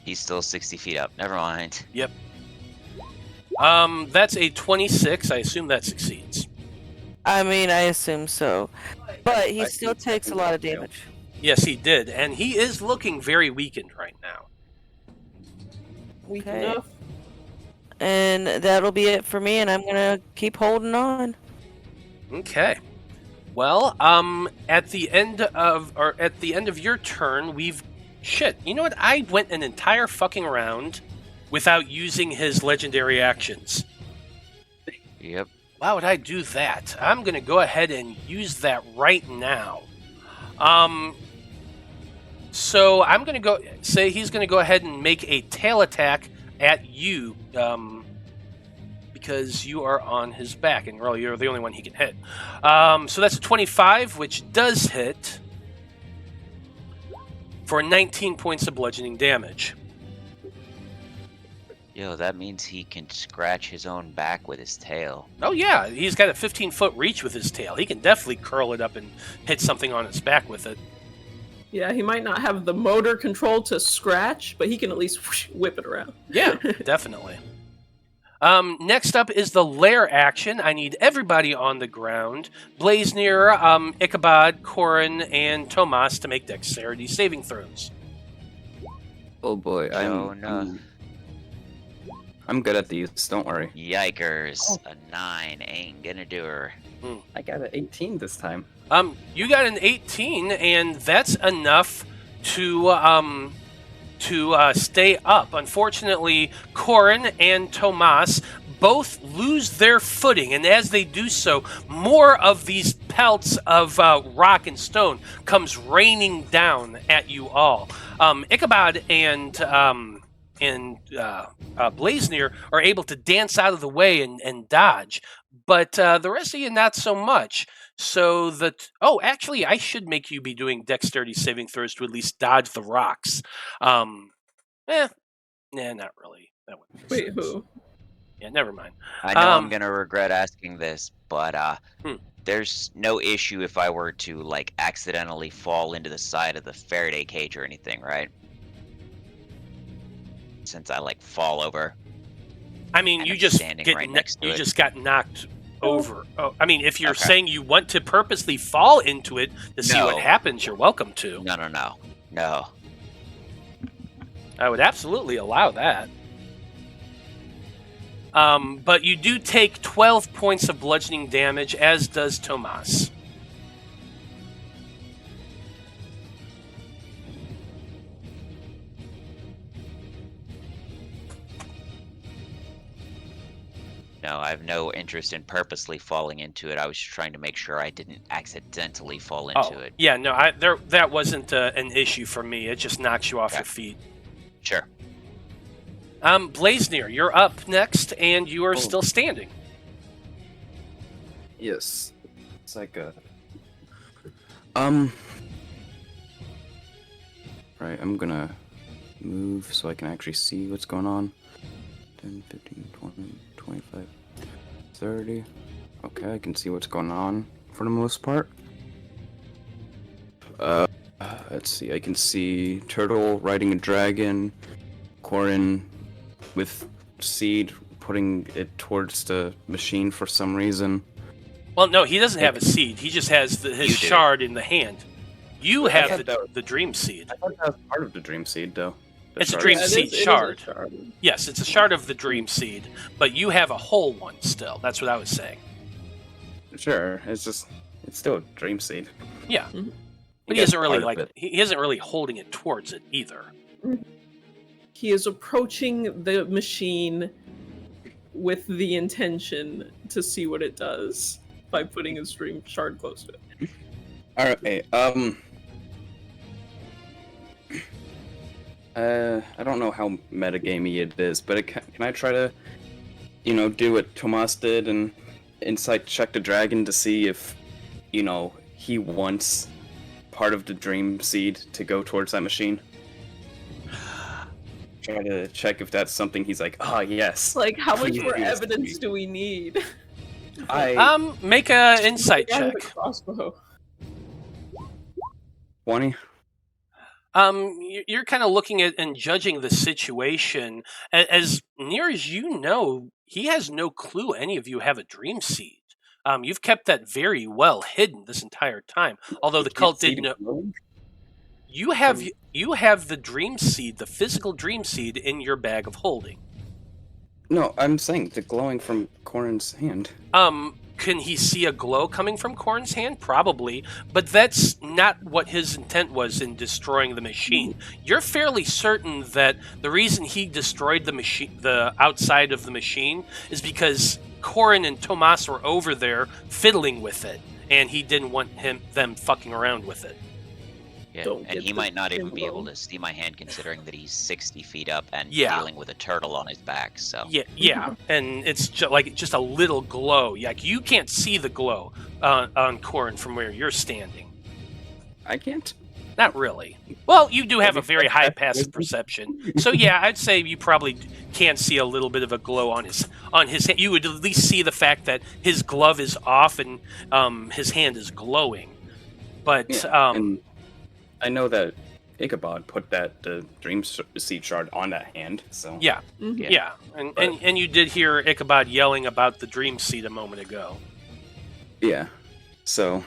He's still 60 feet up. Never mind. Yep. That's a 26. I assume that succeeds. I mean, I assume so, but he still takes a lot of damage. Yes, he did, and he is looking very weakened right now. Weak Okay. enough. And that'll be it for me, and I'm gonna keep holding on. Okay. Well, at the end of your turn, shit. You know what? I went an entire fucking round without using his legendary actions. Yep. Why would I do that? I'm gonna go ahead and use that right now. So I'm gonna say he's gonna go ahead and make a tail attack at you, because you are on his back, and really you're the only one he can hit. So that's a 25, which does hit for 19 points of bludgeoning damage. Yo, that means he can scratch his own back with his tail. Oh yeah, he's got a 15-foot reach with his tail. He can definitely curl it up and hit something on his back with it. Yeah, he might not have the motor control to scratch, but he can at least whip it around. Yeah, definitely. Next up is the lair action. I need everybody on the ground. Blaznir, Ichabod, Corrin, and Tomas to make dexterity saving throws. Oh boy, I'm good at these. Don't worry. Yikers. A 9 ain't gonna do her. I got an 18 this time. You got an 18, and that's enough to stay up. Unfortunately, Corrin and Tomas both lose their footing, and as they do so, more of these pelts of rock and stone comes raining down at you all. Ichabod and Blaznir are able to dance out of the way and dodge, but the rest of you not so much. So actually, I should make you be doing dexterity saving throws to at least dodge the rocks. Nah, not really. That wouldn't make Wait, sense. who? Yeah, never mind. I know I'm gonna regret asking this, but there's no issue if I were to like accidentally fall into the side of the Faraday cage or anything, right? Since I like fall over. I mean, you I'm just standing right next to you it. just got knocked over. Oh, I mean, if you're saying you want to purposely fall into it to see what happens, you're welcome to. No. I would absolutely allow that. But you do take 12 points of bludgeoning damage, as does Tomas. No, I have no interest in purposely falling into it. I was just trying to make sure I didn't accidentally fall into it. Yeah, no, that wasn't an issue for me. It just knocks you off your feet. Sure. Blaznir, you're up next, and you are still standing. Yes. It's like a... Right, I'm gonna move so I can actually see what's going on. 10, 15, 20, 25, 30. Okay, I can see what's going on for the most part. Let's see, I can see Turtle riding a dragon, Corrin with seed putting it towards the machine for some reason. Well, no, he doesn't have a seed. He just has his shard in the hand. You have the dream seed. I thought that was part of the dream seed, though. It's a dream seed shard. Yes, it's a shard of the dream seed, but you have a whole one still. That's what I was saying. Sure, it's still a dream seed. Yeah, but he isn't really he isn't really holding it towards it either. He is approaching the machine with the intention to see what it does by putting his dream shard close to it. All right, I don't know how metagamey it is, but can I try to, do what Tomas did and insight check the dragon to see if, he wants part of the dream seed to go towards that machine? Try to check if that's something he's like, yes. Like, how much more evidence do we need? Make a insight check. Crossbow. 20. You're kind of looking at and judging the situation. As near as you know, he has no clue any of you have a dream seed. You've kept that very well hidden this entire time. Although the cult did know. You have the dream seed, the physical dream seed, in your bag of holding. No, I'm saying the glowing from Corrin's hand. Can he see a glow coming from Corrin's hand? Probably, but that's not what his intent was in destroying the machine. You're fairly certain that the reason he destroyed the machine, the outside of the machine, is because Corrin and Tomas were over there fiddling with it, and he didn't want them fucking around with it. Yeah, Don't and get he the might not even fucking be able glow. to see my hand, considering that he's 60 feet up and Yeah. dealing with a turtle on his back. So Yeah, and it's just a little glow. Like you can't see the glow on Corrin from where you're standing. I can't. Not really. Well, you do have a very high passive perception, so yeah, I'd say you probably can see a little bit of a glow on his hand. You would at least see the fact that his glove is off and his hand is glowing. But Yeah, and I know that Ichabod put the dream seed shard on that hand, so yeah, Mhm. yeah, and you did hear Ichabod yelling about the dream seed a moment ago. yeah. So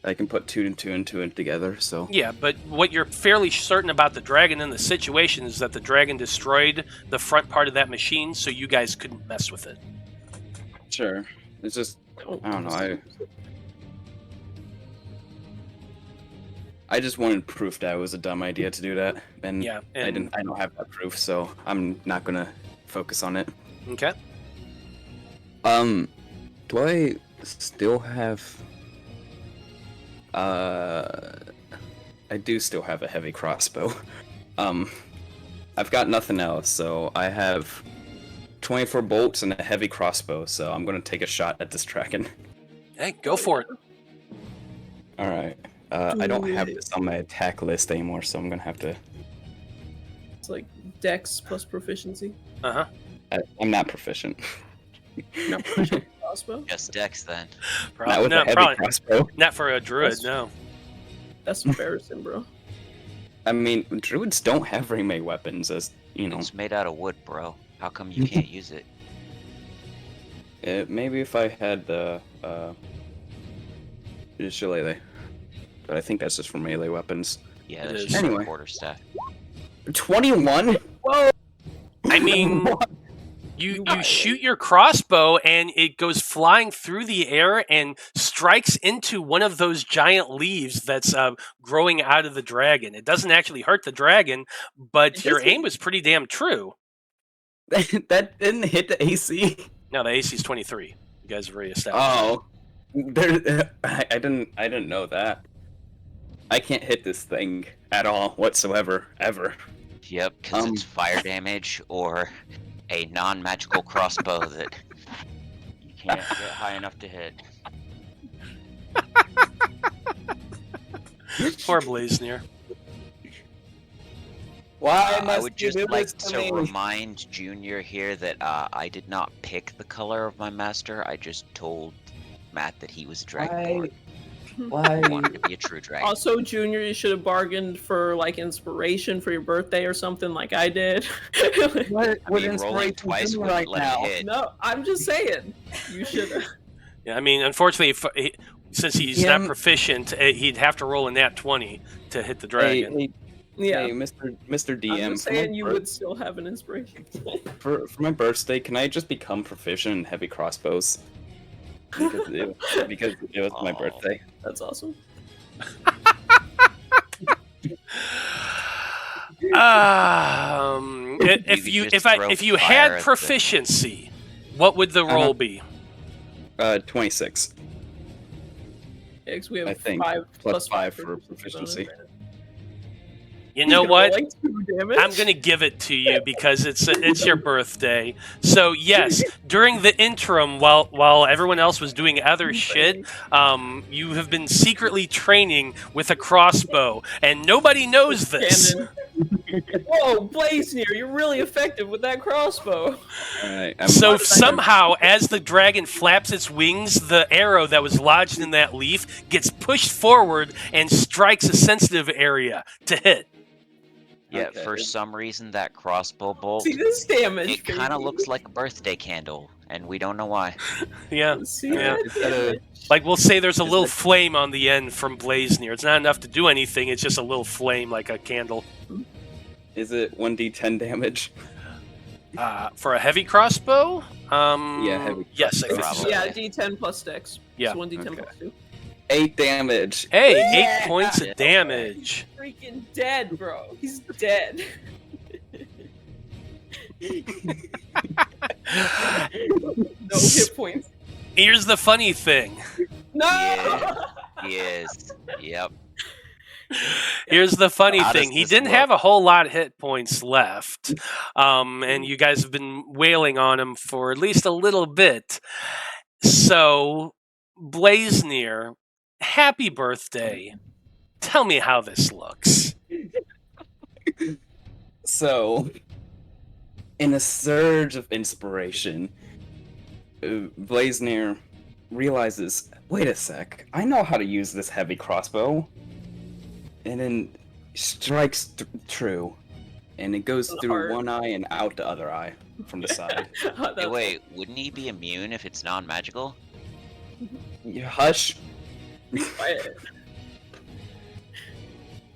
I can put two and two together. So Yeah, but what you're fairly certain about the dragon in the situation is that the dragon destroyed the front part of that machine, so you guys couldn't mess with it. sure, it's just I don't know. I just wanted proof that it was a dumb idea to do that, and Yeah, I and don't have that proof, so I'm not gonna focus on it. okay. Do I still have? I do still have a heavy crossbow. I've got nothing else, so I have 24 bolts and a heavy crossbow. So I'm gonna take a shot at this dragon. Hey, go for it. All right. I don't Do have it. this on my attack list anymore, so I'm gonna have to. It's like Dex plus proficiency. Uh-huh. I'm not proficient. Not proficient crossbow. just Dex then. Not Probably with a not, heavy probably crossbow. not for a druid, That's- no. That's embarrassing, bro. I mean, druids don't have very many weapons, as you know. It's made out of wood, bro. How come you can't use it? Maybe if I had the shillelagh, but I think that's just for melee weapons. Yeah, It that's is. just Anyway. a quarterstaff. 21. Whoa! I mean, you shoot your crossbow and it goes flying through the air and strikes into one of those giant leaves that's growing out of the dragon. It doesn't actually hurt the dragon, but It your doesn't- aim was pretty damn true. That didn't hit the AC. Now the AC is 23. You guys have already established. Oh, I didn't know that. I can't hit this thing at all whatsoever, ever. Yep, because it's fire damage or a non-magical crossbow that you can't get high enough to hit. Poor Blaznir. Why I would just like to remind Junior here that I did not pick the color of my master. I just told Matt that he was a dragonborn. Why? I wanted to be a true dragon. Also, Junior, you should have bargained for like inspiration for your birthday or something, like I did. What I mean, rolling twice wouldn't let me hit. No, I'm just saying. You should have. Yeah, I mean, unfortunately, since he's not proficient, he'd have to roll a nat 20 to hit the dragon. Yeah. Hey, Mr. DM. I'm just saying you would still have an inspiration. For my birthday, can I just become proficient in heavy crossbows? Because it was my Aw. birthday. That's awesome. If you had proficiency, what would the roll be? 26. Yeah, 'cause we have I think, 5 plus 5 5 for proficiency. You know what? Like 2 damage? I'm gonna give it to you because it's your birthday. So yes, during the interim, while everyone else was doing other shit, you have been secretly training with a crossbow, and nobody knows this. Cannon. Whoa, Blaznir, you're really effective with that crossbow. Alright, So somehow, as the dragon flaps its wings, the arrow that was lodged in that leaf gets pushed forward and strikes a sensitive area to hit. Yeah, Okay. for some reason that crossbow bolt, See this damage. it kind of baby. looks like a birthday candle, and we don't know why. Yeah. See Yeah. that? Is that a- Like, we'll say there's a Is little that- flame on the end from Blaznir. It's not enough to do anything. It's just a little flame, like a candle. Is it 1d10 damage? For a heavy crossbow? heavy Yes, I think crossbow. so. Yeah, D10 plus dex. Yeah. So 1d10 Okay. plus 2. 8 damage. Hey, Yeah. 8 points of damage. Freaking dead, bro. He's dead. No hit points. Here's the funny thing. No! Yeah. He is. Yep. Here's the funny How thing. does He this didn't look? have a whole lot of hit points left. And you guys have been wailing on him for at least a little bit. So, Blaznir, happy birthday. Tell me how this looks. So, in a surge of inspiration, Blaznir realizes, wait a sec, I know how to use this heavy crossbow. And then strikes true. And it goes through Heart. one eye and out the other eye from the side. Hey, wait, wouldn't he be immune if it's non-magical? You hush. Quiet.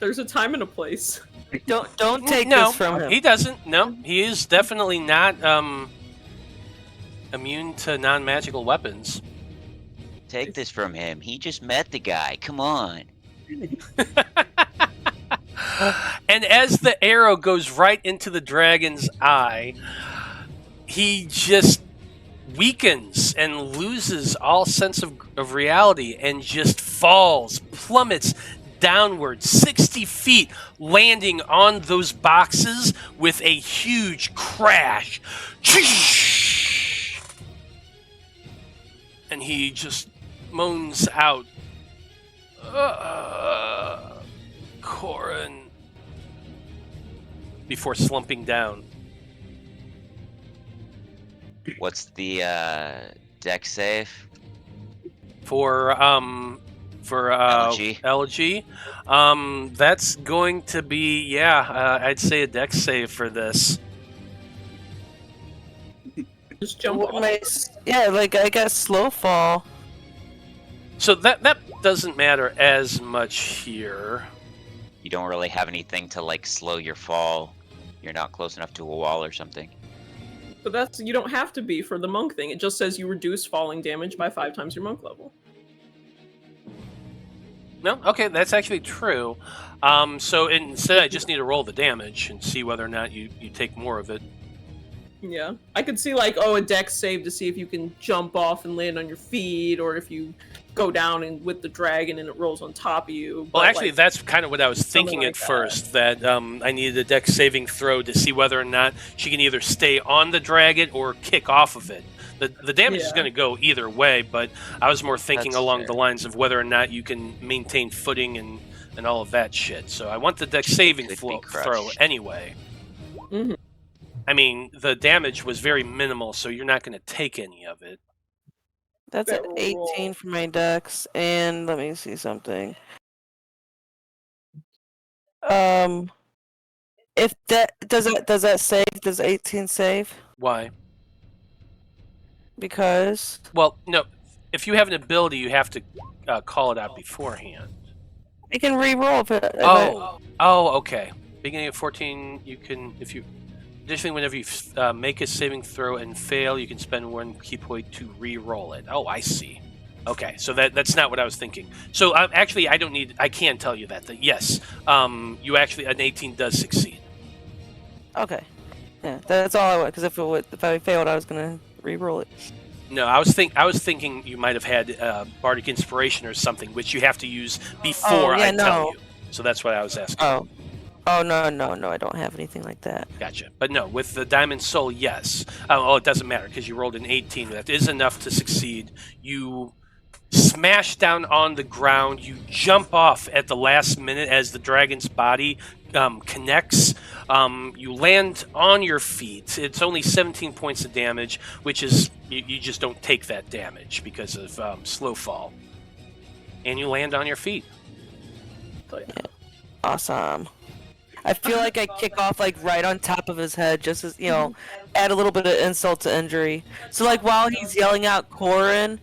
There's a time and a place. Don't take No, this from him. he doesn't. No, he is definitely not immune to non-magical weapons. Take this from him. He just met the guy. Come on. And as the arrow goes right into the dragon's eye, he just weakens and loses all sense of reality and just falls, plummets downward 60 feet, landing on those boxes with a huge crash. And he just moans out, Corrin, before slumping down. What's the deck save? For Elegy. Elegy, that's going to be I'd say a dex save for this. Just jump What off. makes- yeah, like I got slow fall. So that doesn't matter as much here. You don't really have anything to like slow your fall. You're not close enough to a wall or something. But you don't have to be for the monk thing. It just says you reduce falling damage by 5 times your monk level. No, okay, that's actually true. So instead, I just need to roll the damage and see whether or not you take more of it. Yeah. I could see like, a dex save to see if you can jump off and land on your feet, or if you go down and with the dragon and it rolls on top of you. Well, But, actually, like, that's kind of what I was something thinking like at that. first, that I needed a dex saving throw to see whether or not she can either stay on the dragon or kick off of it. The damage is Yeah. going to go either way, but I was more thinking That's along fair. the lines of whether or not you can maintain footing and all of that shit. So I want the dex saving Could be throw crushed. anyway. Mhm. I mean, the damage was very minimal, so you're not going to take any of it. That's an Barrel 18 roll. for my dex, and let me see something. If that does that save? Does 18 save? Why? Because Well, no. If you have an ability, you have to call it out beforehand. I can re-roll if it. Oh, okay. Beginning of 14, you can, if you, additionally, whenever you make a saving throw and fail, you can spend 1 key point to re-roll it. Oh, I see. Okay, so that's not what I was thinking. So actually, I can tell you that yes, you actually, an 18 does succeed. Okay. Yeah, that's all I want. Because if I failed, I was gonna re-roll it. No, I was thinking you might have had bardic inspiration or something, which you have to use before yeah, I tell no. you. So that's what I was asking. Oh no, I don't have anything like that. Gotcha. But no, with the Diamond Soul, yes. It doesn't matter because you rolled an 18. That is enough to succeed. You smash down on the ground. You jump off at the last minute as the dragon's body connects. You land on your feet. It's only 17 points of damage, which is, you just don't take that damage because of slow fall. And you land on your feet. But, Awesome. I feel like I kick off like right on top of his head, just as add a little bit of insult to injury. So like while he's yelling out Corrin,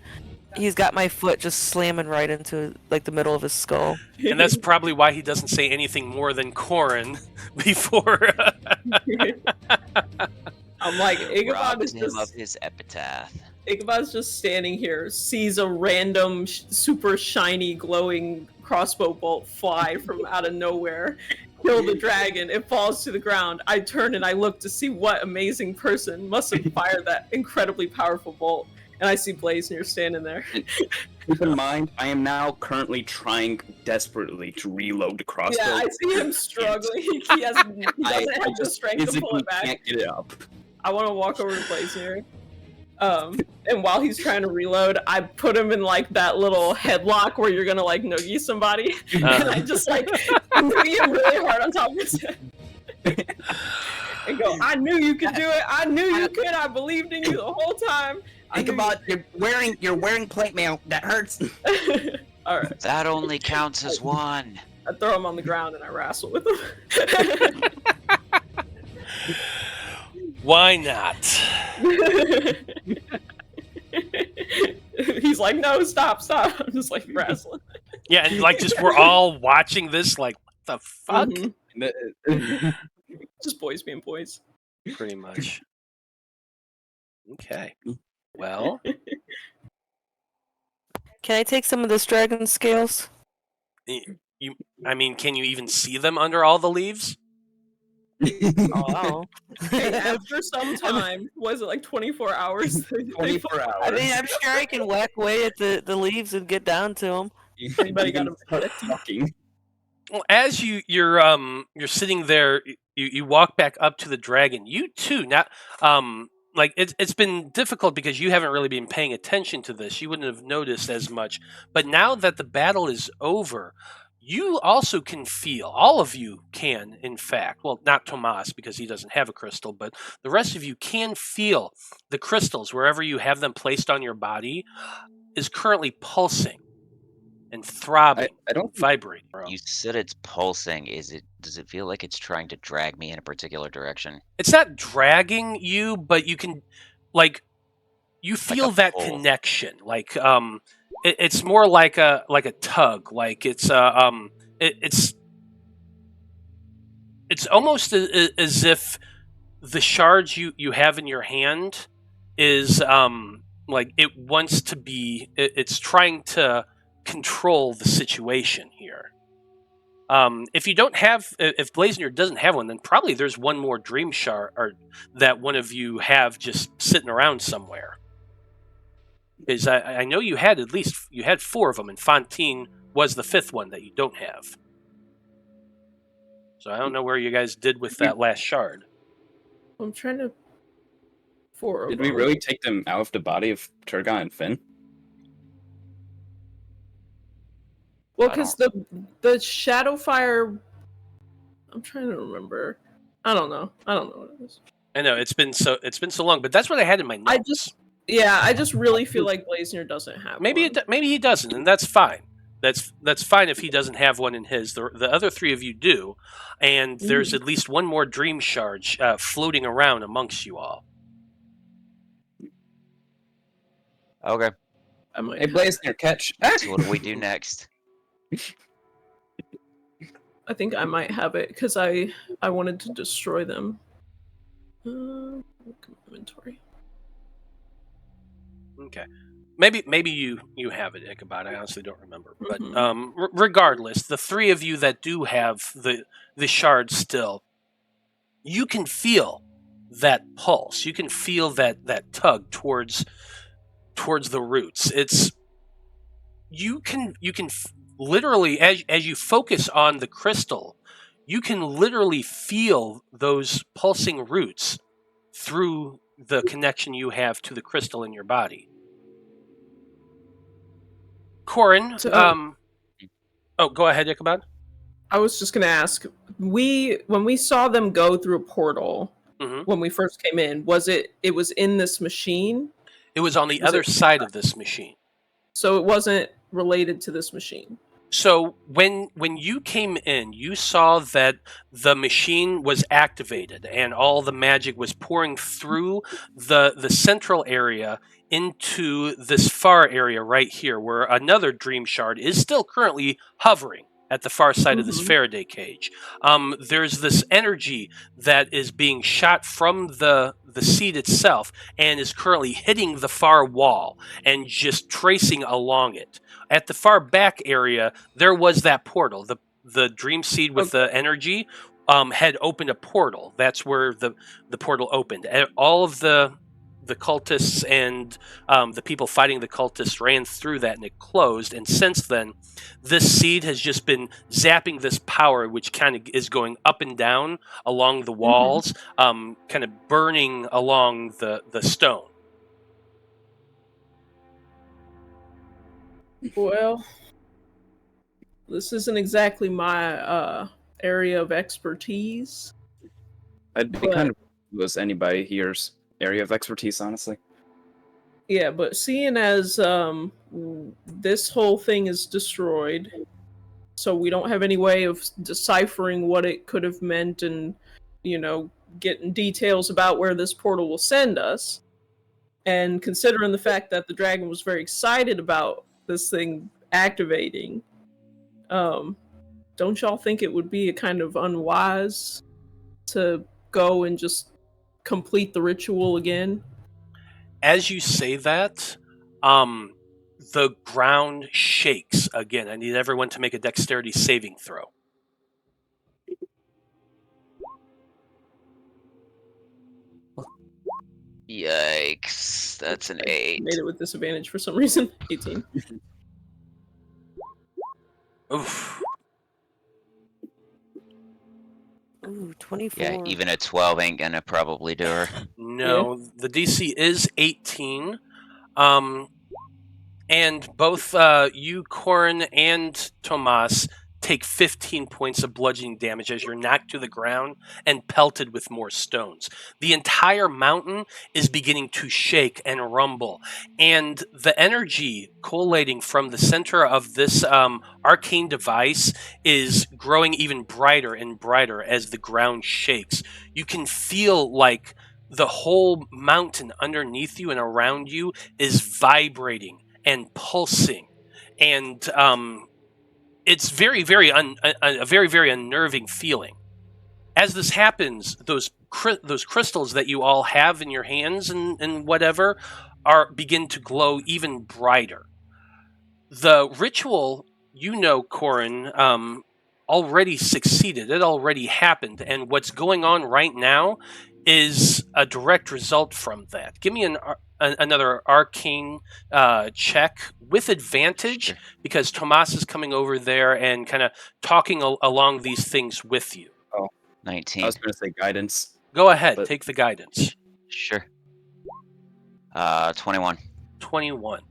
he's got my foot just slamming right into like the middle of his skull. And that's probably why he doesn't say anything more than Corrin before. I'm like, Ichabod Robbed is him just of his epitaph. Ichabod's just standing here, sees a random, super shiny, glowing crossbow bolt fly from out of nowhere, kill the dragon. It falls to the ground. I turn and I look to see what amazing person must have fired that incredibly powerful bolt. And I see Blaznir standing there. Keep in mind, I am now currently trying desperately to reload the crossbow. Yeah, I see him struggling. He doesn't have the strength to pull it back. Can't get it up. I want to walk over to Blaznir. And while he's trying to reload, I put him in like that little headlock where you're gonna like noogie somebody, and I just like noogie him really hard on top of his head, and go, "I knew you could do it. I knew you could. I believed in you the whole time." Think about you're wearing plate mail. That hurts. All right. That only counts as one. I throw him on the ground and I wrestle with him. Why not? He's like, no, stop. I'm just like wrestling. Yeah, and like just we're all watching this like, what the fuck? Mhm. Just boys being boys. Pretty much. Okay. Well, Can I take some of this dragon scales? I mean, can you even see them under all the leaves? Oh. Hey, after some time, was it like 24 hours? 24 hours. I mean, I'm sure I can whack away at the leaves and get down to them. Anybody got a start talking? Well, as you're sitting there, you walk back up to the dragon. You too, not like it's been difficult because you haven't really been paying attention to this. You wouldn't have noticed as much. But now that the battle is over, you also can feel, all of you can, in fact, well, not Tomas because he doesn't have a crystal, but the rest of you can feel the crystals wherever you have them placed on your body is currently pulsing and throbbing, I don't vibrating. You said it's pulsing. Does it feel like it's trying to drag me in a particular direction? It's not dragging you, but you can, like, you feel a that pull. connection. Like, it's more like a tug. Like it's almost as if the shards you have in your hand is like it wants to be. It's trying to control the situation here. If you don't have, if Blaznir doesn't have one, then probably there's one more dream shard or that one of you have just sitting around somewhere. Because I know you had you had 4 of them, and Fontaine was the 5th one that you don't have. So I don't know where you guys did with that last shard. I'm trying to. Did we really take them out of the body of Turgon and Finn? Well, because the Shadowfire. I'm trying to remember. I don't know what it is. I know it's been so long, but that's what I had in my notes. I just really feel like Blaznir doesn't have maybe one. Maybe he doesn't, and that's fine. That's fine if he doesn't have one in his. The other 3 of you do, and there's at least one more dream shard floating around amongst you all. Okay. Hey, Blaznir, catch. So what do we do next? I think I might have it because I wanted to destroy them. Inventory. Okay. Maybe you have it, Ichabod. I honestly don't remember. But regardless, the 3 of you that do have the shard still, you can feel that pulse. You can feel that tug towards the roots. It's you can literally as you focus on the crystal, you can literally feel those pulsing roots through the connection you have to the crystal in your body. Corrin, go ahead, Ichabod. I was just gonna ask, when we saw them go through a portal when we first came in, it was in this machine? It was on the other side of this machine. So it wasn't related to this machine. So when you came in, you saw that the machine was activated and all the magic was pouring through the central area into this far area right here, where another dream shard is still currently hovering at the far side of this Faraday cage. There's this energy that is being shot from the seed itself and is currently hitting the far wall and just tracing along it. At the far back area, there was that portal. The dream seed with the energy had opened a portal. That's where the portal opened. And all of the cultists and the people fighting the cultists ran through that, and it closed. And since then, this seed has just been zapping this power, which kind of is going up and down along the walls, kind of burning along the stone. Well, this isn't exactly my area of expertise. I'd be kind of was anybody here's area of expertise, honestly. Yeah, but seeing as this whole thing is destroyed, so we don't have any way of deciphering what it could have meant and, getting details about where this portal will send us, and considering the fact that the dragon was very excited about this thing activating, don't y'all think it would be a kind of unwise to go and just complete the ritual again? As you say that, the ground shakes again. I need everyone to make a dexterity saving throw. Yikes. That's an 8. Made it with disadvantage for some reason. 18. Oof. Ooh, 24. Yeah, even a 12 ain't gonna probably do her. No, the DC is 18. And both you, Corrin, and Tomas take 15 points of bludgeoning damage as you're knocked to the ground and pelted with more stones. The entire mountain is beginning to shake and rumble, and the energy collating from the center of this arcane device is growing even brighter and brighter as the ground shakes. You can feel like the whole mountain underneath you and around you is vibrating and pulsing, and it's very, very a very, very unnerving feeling. As this happens, those crystals that you all have in your hands and whatever begin to glow even brighter. The ritual, Corrin, already succeeded. It already happened, and what's going on right now is a direct result from that. Give me another arcane check with advantage, because Tomas is coming over there and kind of talking along these things with you. 19. I was going to say guidance. Go ahead, take the guidance. Sure. 21. 21.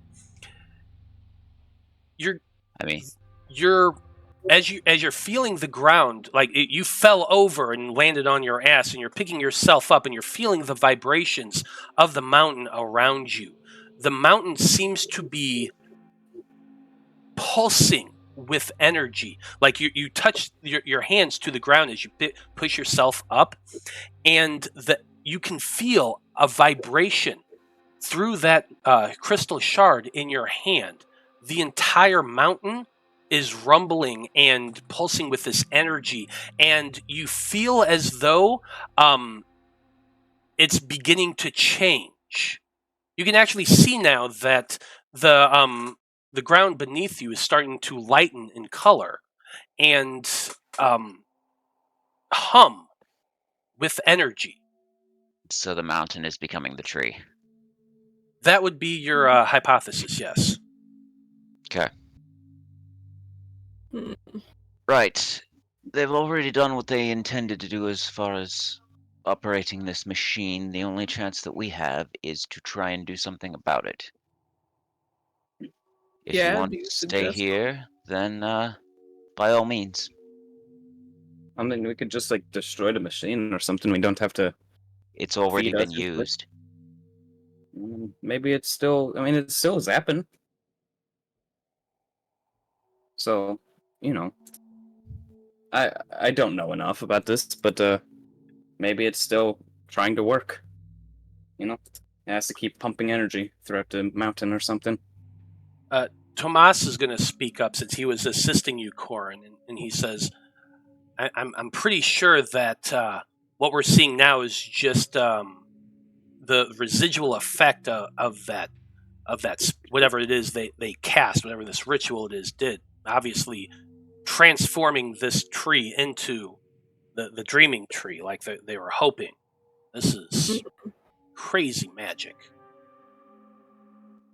As you're feeling the ground, like you fell over and landed on your ass, and you're picking yourself up, and you're feeling the vibrations of the mountain around you. The mountain seems to be pulsing with energy. Like you touch your hands to the ground as you push yourself up, and you can feel a vibration through that crystal shard in your hand. The entire mountain is rumbling and pulsing with this energy, and you feel as though it's beginning to change. You can actually see now that the ground beneath you is starting to lighten in color and hum with energy. So the mountain is becoming the tree. That would be your hypothesis, yes. Okay. Right. They've already done what they intended to do as far as operating this machine. The only chance that we have is to try and do something about it. If you want to stay here, then by all means. I mean, we could just destroy the machine or something. We don't have to. It's already been used. Maybe it's still. I mean, it's still zapping. So you know, I don't know enough about this, but maybe it's still trying to work. You know, it has to keep pumping energy throughout the mountain or something. Tomas is going to speak up since he was assisting you, Corrin, and he says, "I'm pretty sure that what we're seeing now is just the residual effect of that whatever it is they cast, whatever this ritual it is did. Obviously, transforming this tree into the dreaming tree, like they were hoping. This is crazy magic."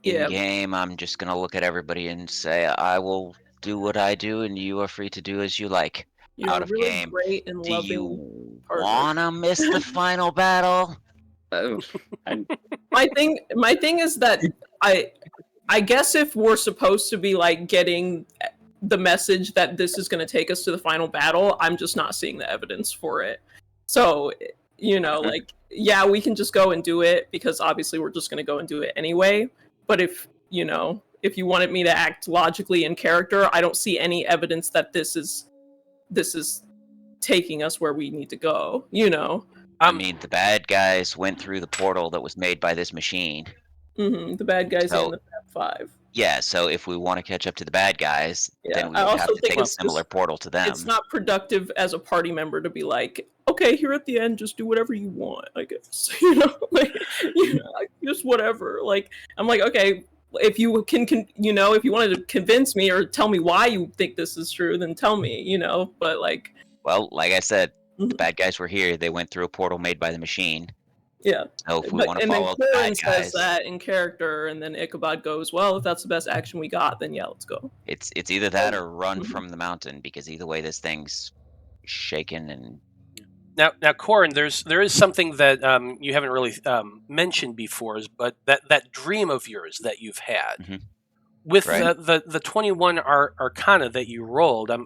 Yeah. In game, I'm just gonna look at everybody and say, I will do what I do, and you are free to do as you like. You're Out of really game. great and Do loving you partner. wanna miss the final battle? My thing is that I guess if we're supposed to be like getting the message that this is going to take us to the final battle, I'm just not seeing the evidence for it. So, like, yeah, we can just go and do it because obviously we're just going to go and do it anyway. But if you wanted me to act logically in character, I don't see any evidence that this is taking us where we need to go, I mean, the bad guys went through the portal that was made by this machine. The bad guys So- and the Fab Five. Yeah, so if we want to catch up to the bad guys, Yeah, then we I would also have to think take a it's similar just- portal to them. It's not productive as a party member to be like, okay, here at the end, just do whatever you want, I guess. Just whatever. Like, I'm like, okay, if you can, if you wanted to convince me or tell me why you think this is true, then tell me, but like. Well, like I said, the Mhm. bad guys were here. They went through a portal made by the machine. Yeah. So if we want to follow the Corrin bad says guys, that in character, and then Ichabod goes, well, if that's the best action we got, then yeah, let's go. it's either that or run Mhm. from the mountain, because either way, this thing's shaking and Now, Corrin, there is something that you haven't really mentioned before, but that dream of yours that you've had Mhm. with Right. the 21 Arcana that you rolled. I'm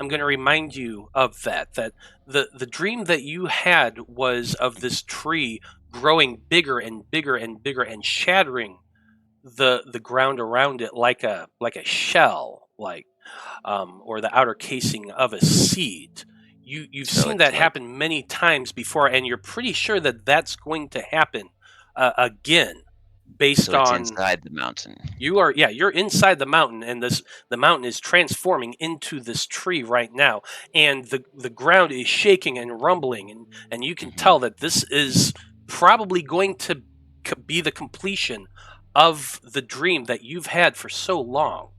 going to remind you of that the dream that you had was of this tree growing bigger and bigger and bigger and shattering the ground around it like a shell, or the outer casing of a seed. You've So seen it's that like- happen many times before, and you're pretty sure that that's going to happen again, based so it's on inside the mountain. you're inside the mountain, and the mountain is transforming into this tree right now, and the ground is shaking and rumbling, and you can Mhm. tell that this is probably going to be the completion of the dream that you've had for so long.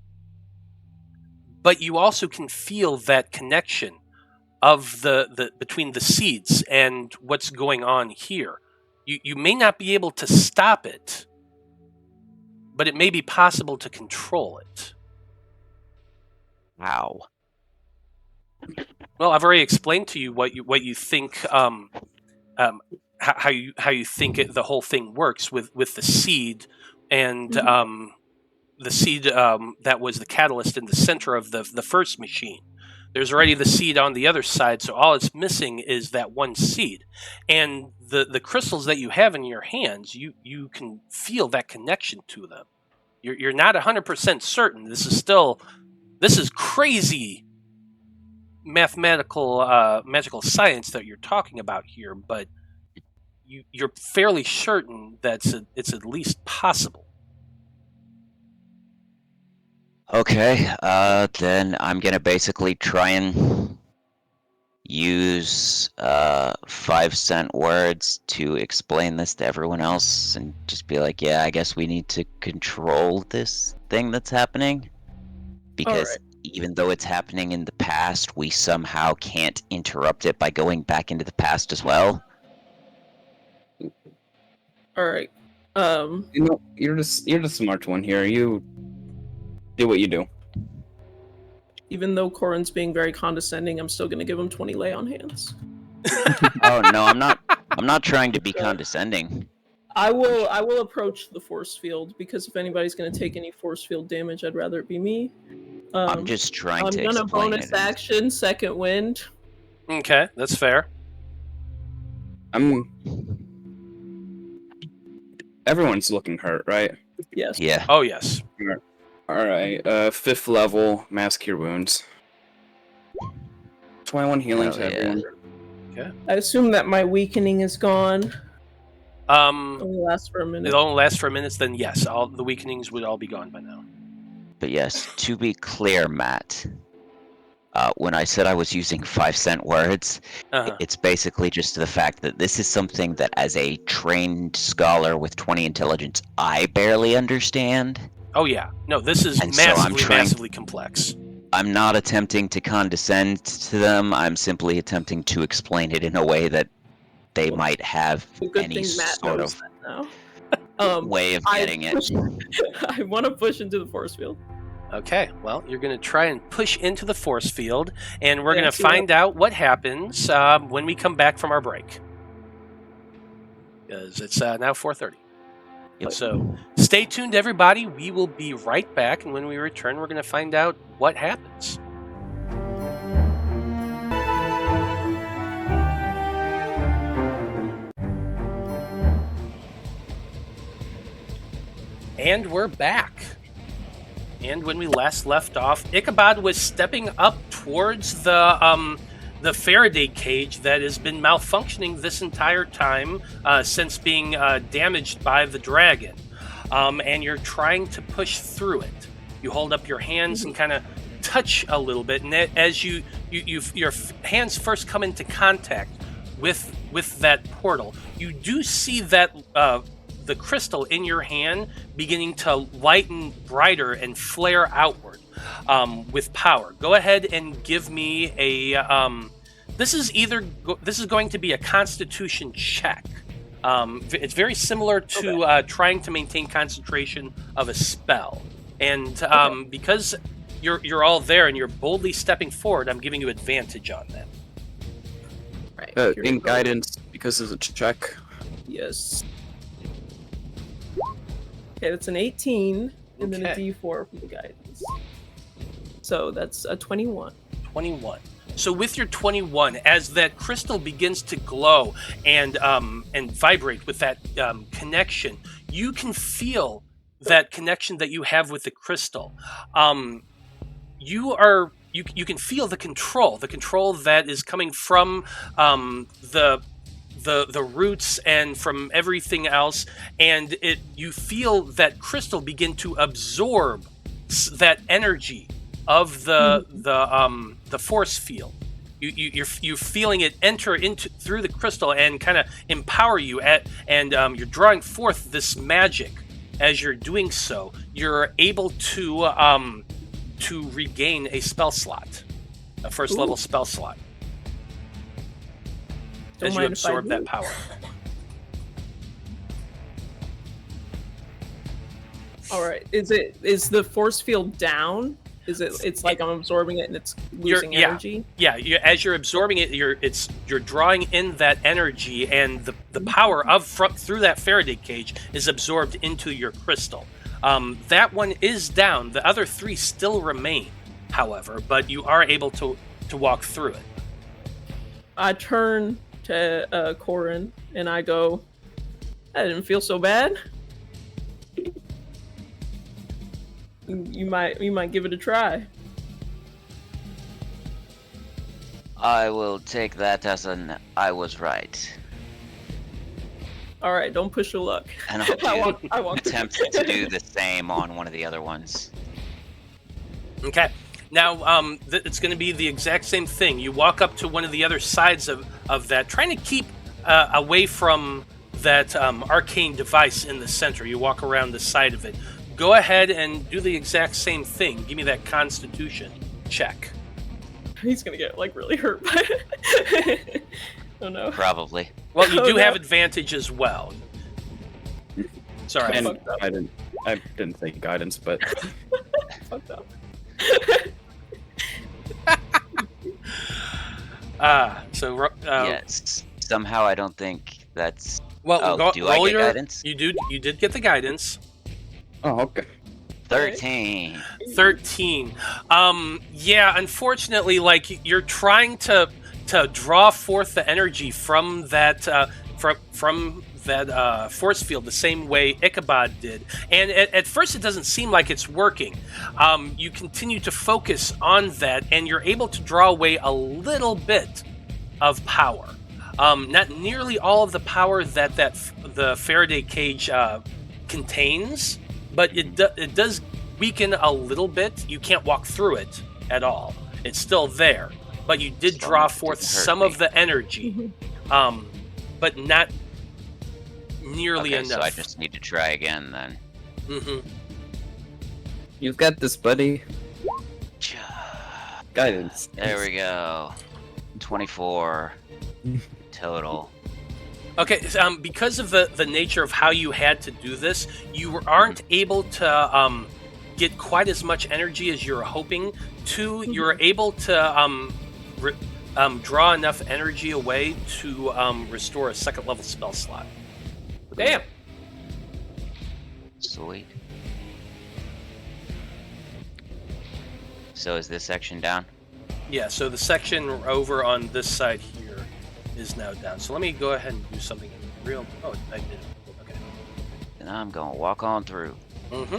But you also can feel that connection of the between the seeds and what's going on here. You may not be able to stop it, but it may be possible to control it. Wow. Well, I've already explained to you what you think, how you think the whole thing works with the seed, and the seed that was the catalyst in the center of the first machine. There's already the seed on the other side, so all it's missing is that one seed. And the crystals that you have in your hands, you can feel that connection to them. You're not 100% certain. This is crazy mathematical magical science that you're talking about here, but you're fairly certain that it's at least possible. Okay, then I'm gonna basically try and use 5-cent words to explain this to everyone else, and just be like, yeah, I guess we need to control this thing that's happening, because even though it's happening in the past, we somehow can't interrupt it by going back into the past as well. All right. You're the smart one here. You do what you do. Even though Corrin's being very condescending, I'm still gonna give him 20 lay on hands. Oh no, I'm not trying to be condescending. I will approach the force field because if anybody's gonna take any force field damage, I'd rather it be me. I'm just trying I'm to gonna explain bonus it. action second wind. Okay, that's fair. Everyone's looking hurt, right? Yes. Yeah. Oh yes. All right. 5th level, mass cure wounds. 21 healing to Hell yeah. everyone. I assume that my weakening is gone. Only lasts for a minute. It only lasts for minutes. Then yes, all the weakenings would all be gone by now. But yes, to be clear, Matt, when I said I was using 5-cent words, it's basically just the fact that this is something that, as a trained scholar with 20 intelligence, I barely understand. Oh yeah, no, this is And so I'm massively complex. I'm not attempting to condescend to them. I'm simply attempting to explain it in a way that they might have The good any thing Matt sort knows of that now. way of getting it. I want to push into the force field. Okay, well, you're going to try and push into the force field, and we're going to see find out what happens when we come back from our break. Because it's now 4:30. Yep. So stay tuned, everybody. We will be right back, and when we return, we're going to find out what happens. And we're back. And when we last left off, Ichabod was stepping up towards the Faraday cage that has been malfunctioning this entire time since being damaged by the dragon. And you're trying to push through it. You hold up your hands and kind of touch a little bit, and as your hands first come into contact with that portal, you do see that the crystal in your hand beginning to lighten brighter and flare outward with power. Go ahead and give me a. This is going to be a Constitution check. It's very similar to trying to maintain concentration of a spell, and because you're all there and you're boldly stepping forward, I'm giving you advantage on that. Right. In guidance, because it's a check. Yes. Okay, that's an 18, and then a Okay. D4 for the guidance. So that's a 21. 21. So with your 21, as that crystal begins to glow and vibrate with that connection, you can feel that connection that you have with the crystal. You can feel the control that is coming from the roots and from everything else, and you feel that crystal begin to absorb that energy of the force field. You're feeling it enter through the crystal and kind of empower you and you're drawing forth this magic. As you're doing so, you're able to regain a spell slot, a first level spell slot, Don't as you mind if I absorb do. that power. All right. Is the force field down? It's like I'm absorbing it and it's losing energy? Yeah, as you're absorbing it, you're drawing in that energy, and the power through that Faraday cage is absorbed into your crystal. That one is down. The other three still remain, however, but you are able to walk through it. I turn to Corrin and I go, that didn't feel so bad. You might give it a try. I will take that as an I was right. All right, don't push your luck. And I'll I walk attempt to do the same on one of the other ones. Okay. Now, it's going to be the exact same thing. You walk up to one of the other sides of that, trying to keep away from that arcane device in the center. You walk around the side of it. Go ahead and do the exact same thing. Give me that Constitution check. He's gonna get like really hurt by it. Oh no. Probably. Well, you Oh, do no. have advantage as well. Sorry. And I didn't think guidance, but Fucked up. Yes. Somehow I don't think that's... Well, do I roll get guidance? You did get the guidance. oh, okay. 13. 13. Yeah, unfortunately, like, you're trying to draw forth the energy from that from that force field the same way Ichabod did. And at first it doesn't seem like it's working. You continue to focus on that, and you're able to draw away a little bit of power. Not nearly all of the power that the Faraday cage contains, but it does weaken a little bit. You can't walk through it at all. It's still there, but you did draw forth some of the energy, but not nearly enough. So I just need to try again then. Mm-hmm. You've got this, buddy. Guidance. There we go. 24 total. Okay, because of the nature of how you had to do this, you aren't able to get quite as much energy as you were hoping to. You were able to draw enough energy away to restore a second level spell slot. Damn. Sweet. So is this section down? Yeah, so the section over on this side here is now down. So let me go ahead and do something real. Oh, I did it. Okay. And I'm gonna walk on through. Mm-hmm.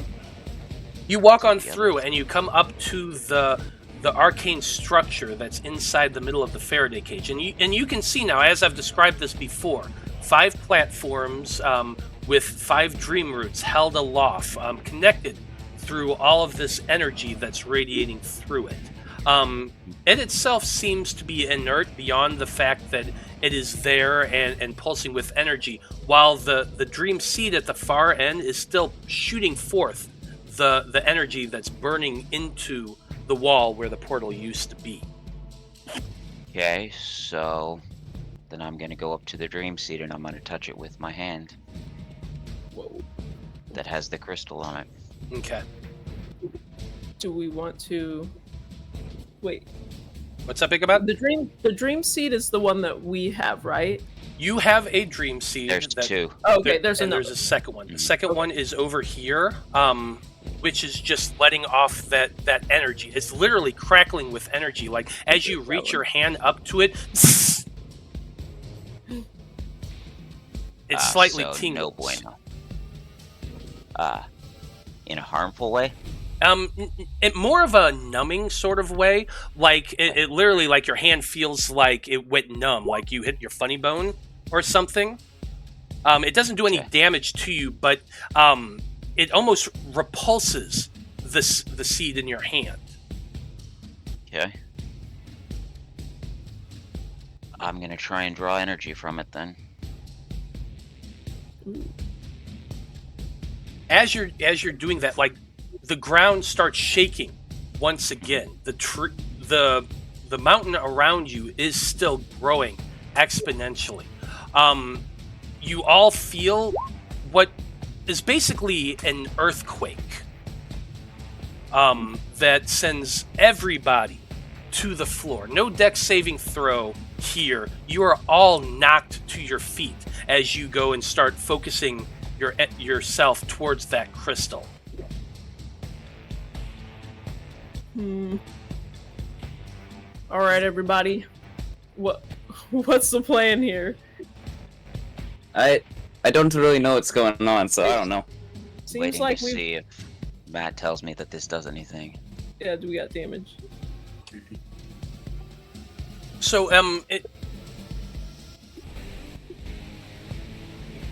You walk on through, and you come up to the arcane structure that's inside the middle of the Faraday cage, and you can see now, as I've described this before, 5 platforms with 5 dream roots held aloft, connected through all of this energy that's radiating through it. It itself seems to be inert beyond the fact that it is there and pulsing with energy, while the dream seed at the far end is still shooting forth the energy that's burning into the wall where the portal used to be. Okay, so then I'm gonna go up to the dream seed and I'm gonna touch it with my hand. Whoa. That has the crystal on it. Okay. Do we want to... Wait. What's up, Ichabod? The dream seed is the one that we have, right? You have a dream seed. There's 2. Oh, okay, there's another. There's a second one. The second one is over here, which is just letting off that energy. It's literally crackling with energy. Like, as you reach your hand up to it, it's slightly so tingles. No bueno. In a harmful way? In more of a numbing sort of way. Like, it literally, like, your hand feels like it went numb, like you hit your funny bone or something. It doesn't do any damage to you, but it almost repulses the seed in your hand. Okay. I'm gonna try and draw energy from it then. As you're doing that, like, the ground starts shaking once again. The mountain around you is still growing exponentially. You all feel what is basically an earthquake that sends everybody to the floor. No dex saving throw here. You are all knocked to your feet as you go and start focusing yourself towards that crystal. All right, everybody. What's the plan here? I don't really know what's going on, so I don't know. Seems Waiting like to see if Matt tells me that this does anything. Yeah, do we got damage? So, the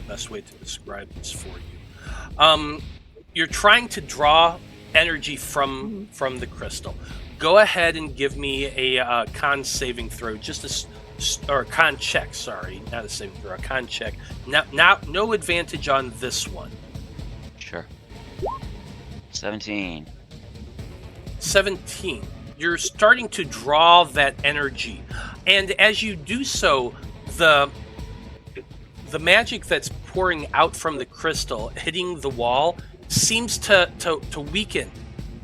best way to describe this for you. You're trying to draw energy from the crystal. Go ahead and give me a con saving throw, or a con check. Sorry, not a saving throw, a con check. No advantage on this one. Sure. 17. 17. You're starting to draw that energy, and as you do so, the magic that's pouring out from the crystal hitting the wall seems to weaken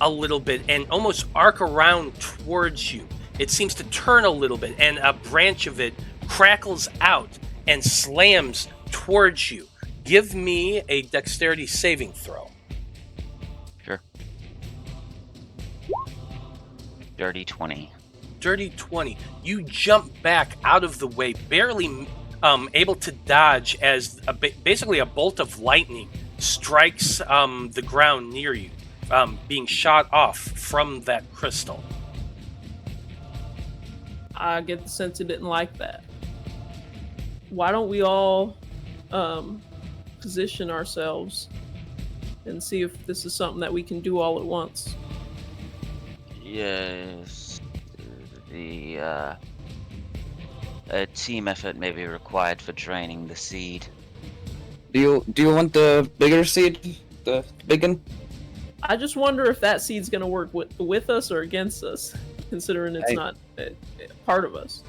a little bit and almost arc around towards you. It seems to turn a little bit, and a branch of it crackles out and slams towards you. Give me a dexterity saving throw. Sure. Dirty 20. Dirty 20. You jump back out of the way, barely able to dodge as basically a bolt of lightning strikes the ground near you, being shot off from that crystal. I get the sense it didn't like that. Why don't we all position ourselves and see if this is something that we can do all at once? Yes. A team effort may be required for draining the seed. Do you want the bigger seed? The big one? I just wonder if that seed's gonna work with us or against us, considering it's not part of us.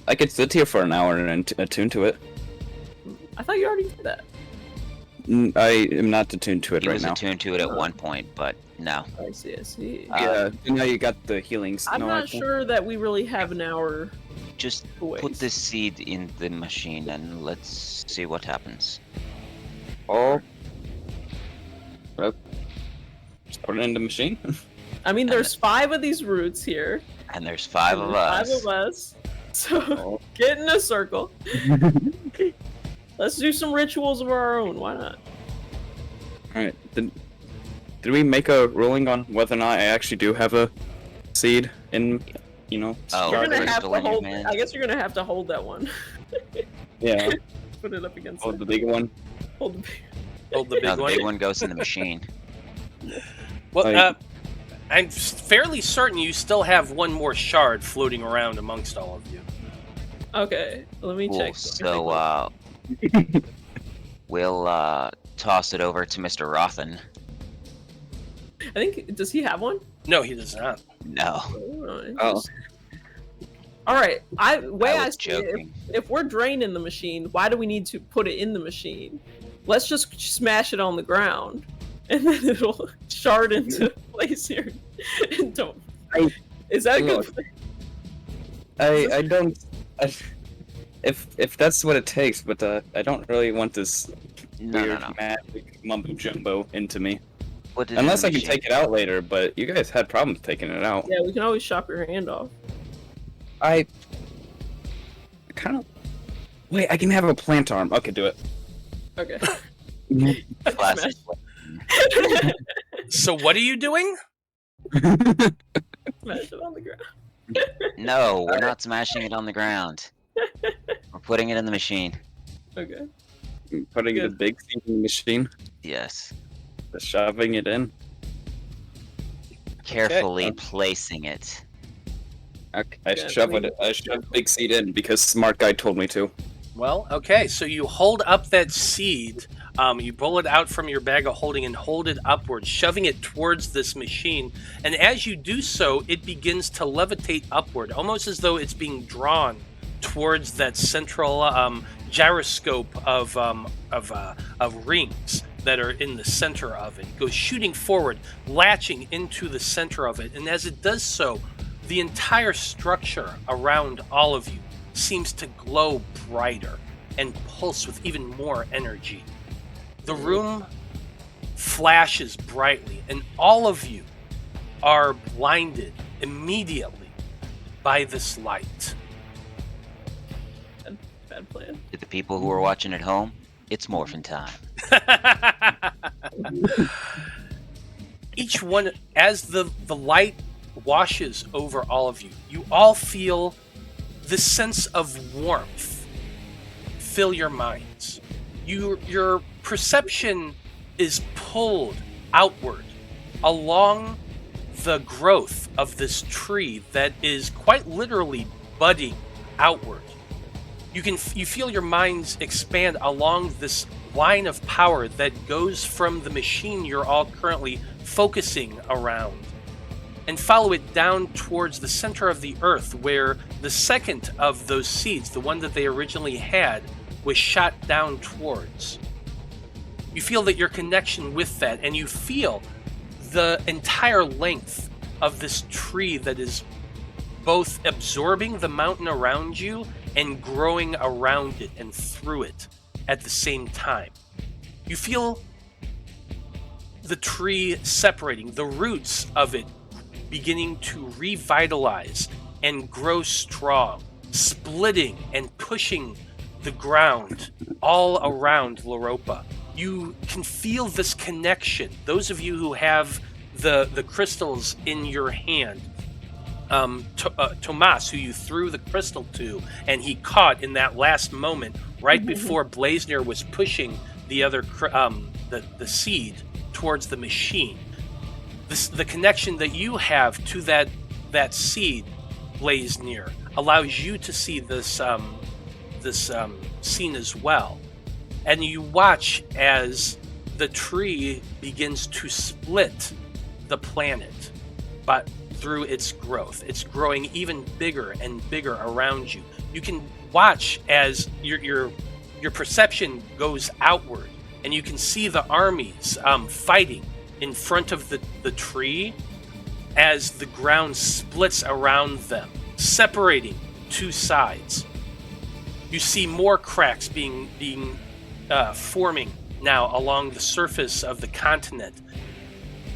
I could sit here for an hour and attune to it. I thought you already did that. I am not attuned to it He right was now. attuned to it at one point, but no. I see. Yeah, now you got the healings. I'm not sure that we really have an hour. Just Ways. put this seed in the machine and let's see what happens. Oh. Well, just put it in the machine. I mean, there's 5 of these roots here. And there's 5 of us. 5 of us. So get in a circle. Let's do some rituals of our own. Why not? Alright. Did we make a ruling on whether or not I actually do have a seed in, Oh, You're gonna have to crystal in your hold. hand. I guess you're gonna have to hold that one. Yeah. Put it up against. Oh, the big one. Hold the big. Hold the big No, the one. big one goes in the machine. Well, I'm fairly certain you still have one more shard floating around amongst all of you. Okay, let me Cool. check. So, we'll toss it over to Mr. Rothan. I think. Does he have one? No, he does not. No, Oh. All right. I I was see it, joking. if we're draining the machine, why do we need to put it in the machine? Let's just smash it on the ground, and then it'll shard into place here. And don't. Is that a good? I don't. If that's what it takes, but I don't really want this weird No. magic mumbo jumbo into me. Put it in Unless the I can machine. take it out later, but you guys had problems taking it out. Yeah, we can always chop your hand off. I kind of. Wait, I can have a plant arm. Okay, do it. Okay. Classic. So what are you doing? Smash it on the ground. No, we're not smashing it on the ground. We're putting it in the machine. Okay. Putting the Good. big seed in the machine, Yes. just shoving it in. Carefully placing it. Okay, I Yeah, shove I mean- it. I shove big seed in because smart guy told me to. Well, okay, so you hold up that seed, you pull it out from your bag of holding and hold it upward, shoving it towards this machine, and as you do so, it begins to levitate upward, almost as though it's being drawn towards that central gyroscope of rings that are in the center of it. It goes shooting forward, latching into the center of it, and as it does so, the entire structure around all of you seems to glow brighter and pulse with even more energy. The room flashes brightly, and all of you are blinded immediately by this light. Bad plan. To the people who are watching at home, it's morphin' time. Each one, as the light washes over all of you, you all feel the sense of warmth fill your minds. Your perception is pulled outward along the growth of this tree that is quite literally budding outward. You feel your minds expand along this line of power that goes from the machine you're all currently focusing around, and follow it down towards the center of the earth, where the second of those seeds, the one that they originally had, was shot down towards. You feel that your connection with that, and you feel the entire length of this tree that is both absorbing the mountain around you and growing around it and through it at the same time. You feel the tree separating, the roots of it beginning to revitalize and grow strong, splitting and pushing the ground all around Loroupa. You can feel this connection. Those of you who have the crystals in your hand, Tomas, who you threw the crystal to, and he caught in that last moment, right before Blaznir was pushing the other the seed towards the machine. The connection that you have to that seed, Blaznir, allows you to see this scene as well. And you watch as the tree begins to split the planet, but through its growth. It's growing even bigger and bigger around you. You can watch as your perception goes outward, and you can see the armies fighting in front of the tree as the ground splits around them, separating two sides. You see more cracks being forming now along the surface of the continent,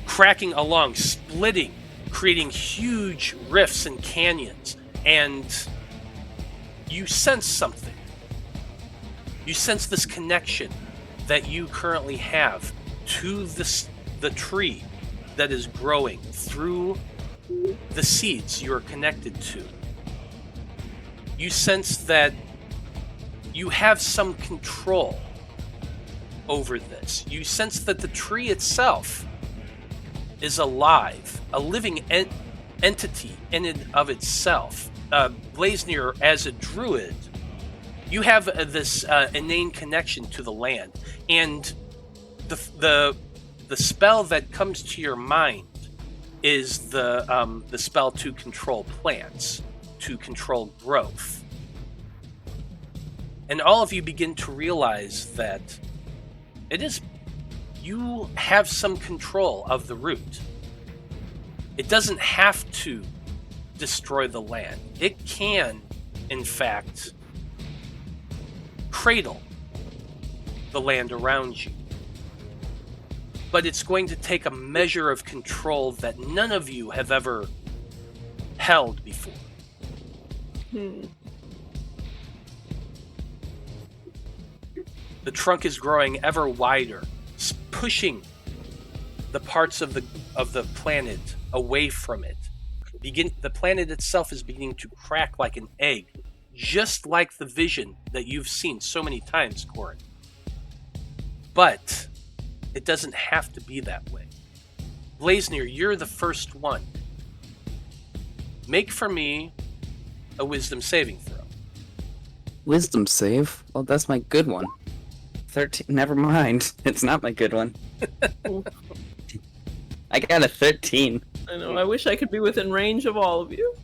cracking along, splitting, creating huge rifts and canyons, and you sense something. You sense this connection that you currently have to the tree that is growing through the seeds you're connected to. You sense that you have some control over this. You sense that the tree itself is alive, a living entity in and of itself. Blaznir, as a druid, you have this inane connection to the land, and the spell that comes to your mind is the spell to control plants, to control growth. And all of you begin to realize that you have some control of the root. It doesn't have to destroy the land. It can, in fact, cradle the land around you. But it's going to take a measure of control that none of you have ever held before. The trunk is growing ever wider, pushing the parts of the planet away from it. The planet itself is beginning to crack like an egg, just like the vision that you've seen so many times, Corrin. But it doesn't have to be that way. Blaznir, you're the first one. Make for me a wisdom saving throw. Wisdom save? Well, that's my good one. 13. Never mind. It's not my good one. I got a 13. I know. I wish I could be within range of all of you.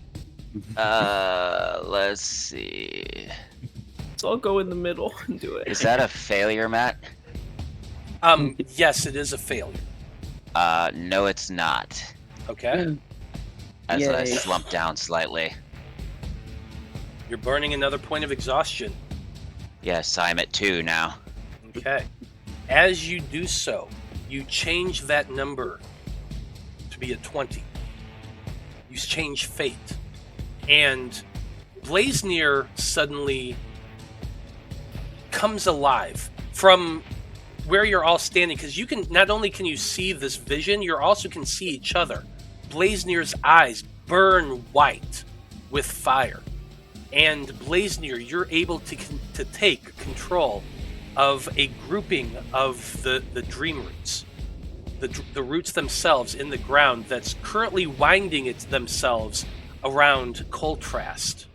Let's see. So I'll go in the middle and do it. Is that a failure, Matt? Yes, it is a failure. No, it's not. Okay. As I Yay. slump down slightly. You're burning another point of exhaustion. Yes, I'm at 2 now. Okay. As you do so, you change that number to be a 20. You change fate. And Blaznir suddenly comes alive from where you're all standing, because you can not only can you see this vision, you also can see each other. Blaznir's eyes burn white with fire, and Blaznir, you're able to take control of a grouping of the dream roots, the roots themselves in the ground that's currently winding themselves around Coltrast.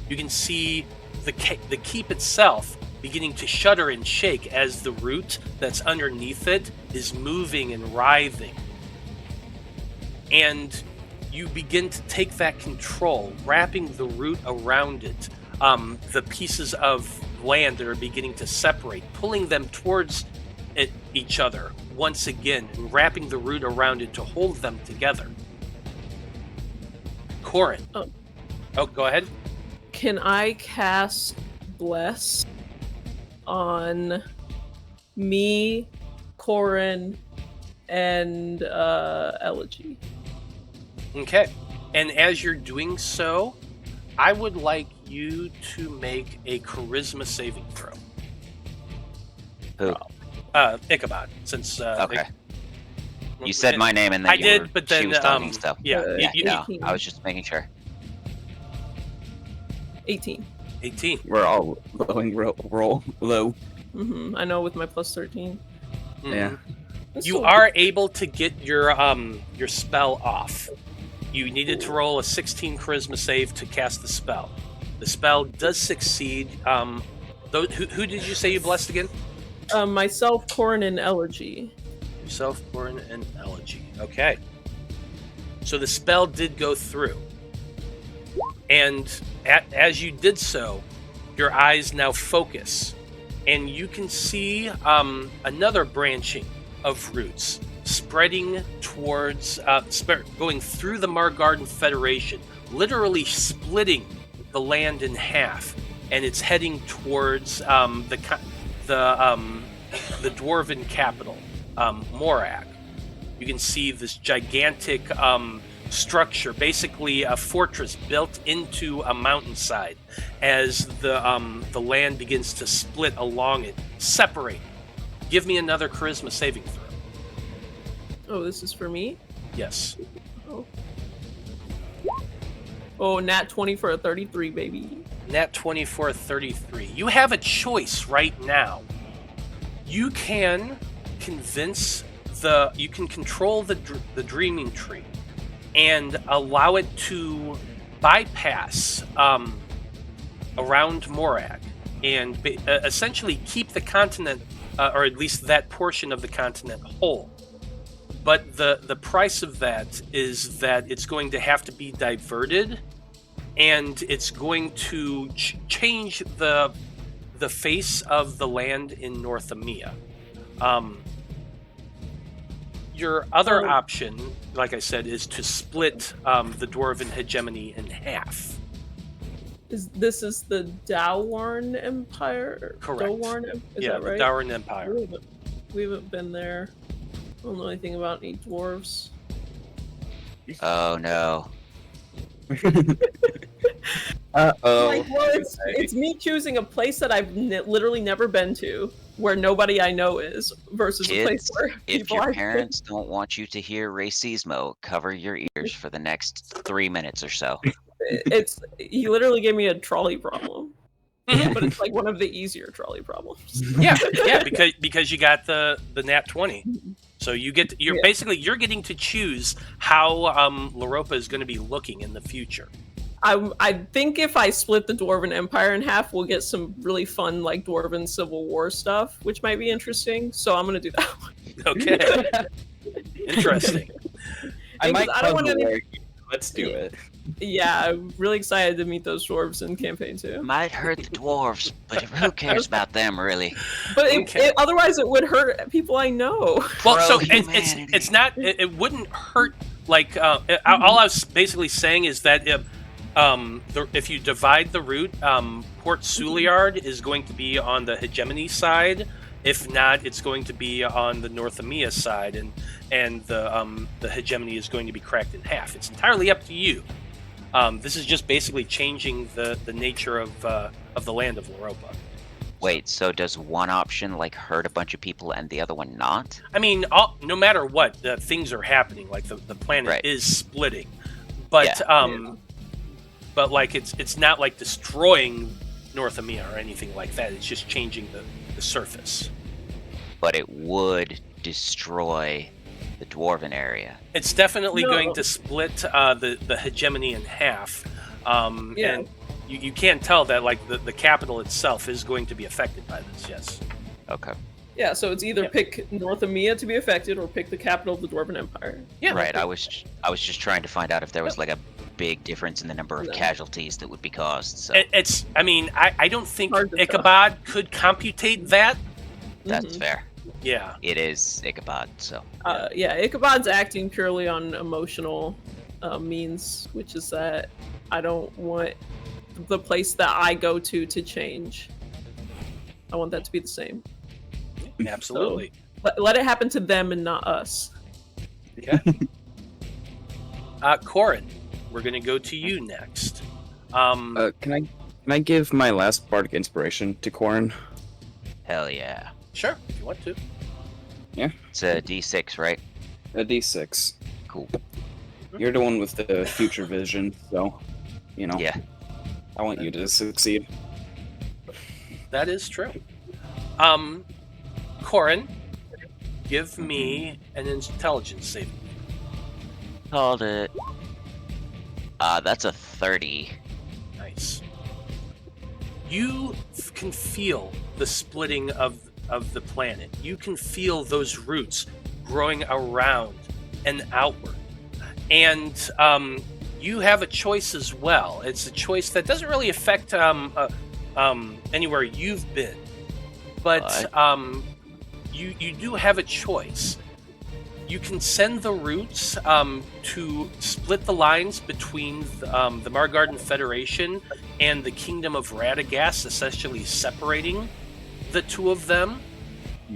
You can see the keep itself beginning to shudder and shake as the root that's underneath it is moving and writhing. And you begin to take that control, wrapping the root around it. The pieces of land that are beginning to separate, pulling them towards each other once again, and wrapping the root around it to hold them together. Corrin. Oh, go ahead. Can I cast Bless on me, Corrin, and Elegy? Okay. And as you're doing so, I would like you to make a charisma saving throw. Who? Ichabod, since Okay. You said my name and then I you did, were, but then she was talking stuff. yeah, No, I was just making sure. 18. 18. We're all rolling roll low. I know with my plus 13. Yeah. That's You still- are able to get your spell off. You needed to roll a 16 charisma save to cast the spell. The spell does succeed. Who did you say you blessed again? Myself, Corrin, and Elegy. Yourself, Corrin, and Elegy. Okay. So the spell did go through. And as you did so, your eyes now focus. And you can see another branching of roots spreading towards, going through the Margarden Federation, literally splitting the land in half. And it's heading towards the dwarven capital, Morag. You can see this gigantic structure, basically a fortress built into a mountainside, as the land begins to split along it, separate. Give me another charisma saving throw. Oh, this is for me? Yes. Oh, nat 20 for a 33, baby. Nat 20 for a 33. You have a choice right now. You can you can control the dreaming tree and allow it to bypass around Morag and essentially keep the continent, or at least that portion of the continent, whole. But the price of that is that it's going to have to be diverted, and it's going to change the face of the land in North Emia. Your other option, like I said, is to split the Dwarven hegemony in half. This is the Dowarn Empire? Correct. Is that right? The Dowarn Empire. We haven't been there. I don't know anything about any dwarves. Oh no. Like, well, it's me choosing a place that I've literally never been to, where nobody I know is, versus a place Kids, where if people your I've parents don't want you to hear racismo, cover your ears for the next 3 minutes or so. He literally gave me a trolley problem, but it's like one of the easier trolley problems. Yeah, because you got the nat 20, so you're getting to choose how Loroupa is going to be looking in the future. I think if I split the Dwarven Empire in half, we'll get some really fun like Dwarven Civil War stuff, which might be interesting. So I'm gonna do that one. Okay, interesting. I might I don't want to. Let's do it. Yeah, I'm really excited to meet those dwarves in campaign 2. Might hurt the dwarves, but who cares about them, really? But Okay. otherwise, it would hurt people I know. Well, so Pro-humanity. it's not. It wouldn't hurt. Like all I was basically saying is that if you divide the route, Port Suliard is going to be on the hegemony side. If not, it's going to be on the North Emia side, and the hegemony is going to be cracked in half. It's entirely up to you. This is just basically changing the nature of the land of Loroupa. Wait, so does one option like hurt a bunch of people and the other one not? I mean, no matter what, things are happening. Like the planet Right. is splitting, but but like it's not like destroying North Emia or anything like that. It's just changing the surface. But it would destroy the dwarven area. It's definitely No. going to split the hegemony in half, Yeah. and you can tell that like the capital itself is going to be affected by this. Yes. Okay. Yeah, so it's either pick North Emia to be affected or pick the capital of the Dwarven Empire. Yeah. Right. I was just trying to find out if there was like a big difference in the number of No. casualties that would be caused. So It's. I mean, I don't think Hard to tell. Ichabod could computate that. that's fair. Yeah. It is Ichabod, so Yeah, Ichabod's acting purely on emotional means, which is that I don't want the place that I go to change. I want that to be the same. Absolutely. Let it happen to them and not us. Okay. Corrin, we're going to go to you next. Can Can I give my last bardic inspiration to Corrin? Hell yeah. Sure, if you want to. It's a D6, right? A d6. Cool. You're the one with the future vision, so, Yeah. I want you to succeed. That is true. Corrin, give me an intelligence saving. Called it. That's a 30. Nice. You can feel the splitting of the planet. You can feel those roots growing around and outward. And you have a choice as well. It's a choice that doesn't really affect anywhere you've been. But you do have a choice. You can send the roots to split the lines between the Margarden Federation and the Kingdom of Radagast, essentially separating the two of them.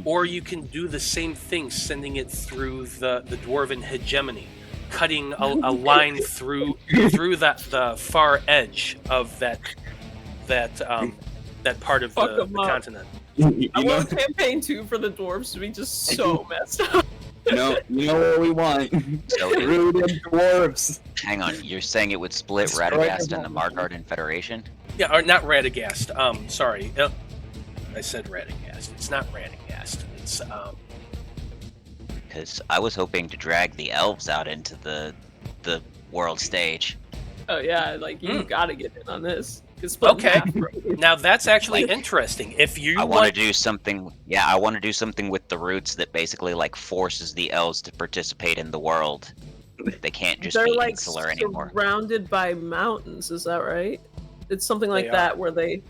Or you can do the same thing, sending it through the Dwarven hegemony, cutting a line through the far edge of that part of the continent. I want campaign 2 for the dwarves to be just so messed up. You know what we want. So Rooted dwarves. hang on, you're saying it would split Destroy Radagast and the everyone. Margarden Federation? Yeah, or not Radagast. Sorry, I said Radagast. It's not Radagast. It's Because I was hoping to drag the elves out into the world stage. Oh yeah, like you gotta get in on this. It's split in Okay. half, bro. now that's actually interesting. If you I want to do something. Yeah, I want to do something with the roots that basically like forces the elves to participate in the world. They can't just They're be like insular anymore. surrounded by mountains. Is that right? It's something like They that where the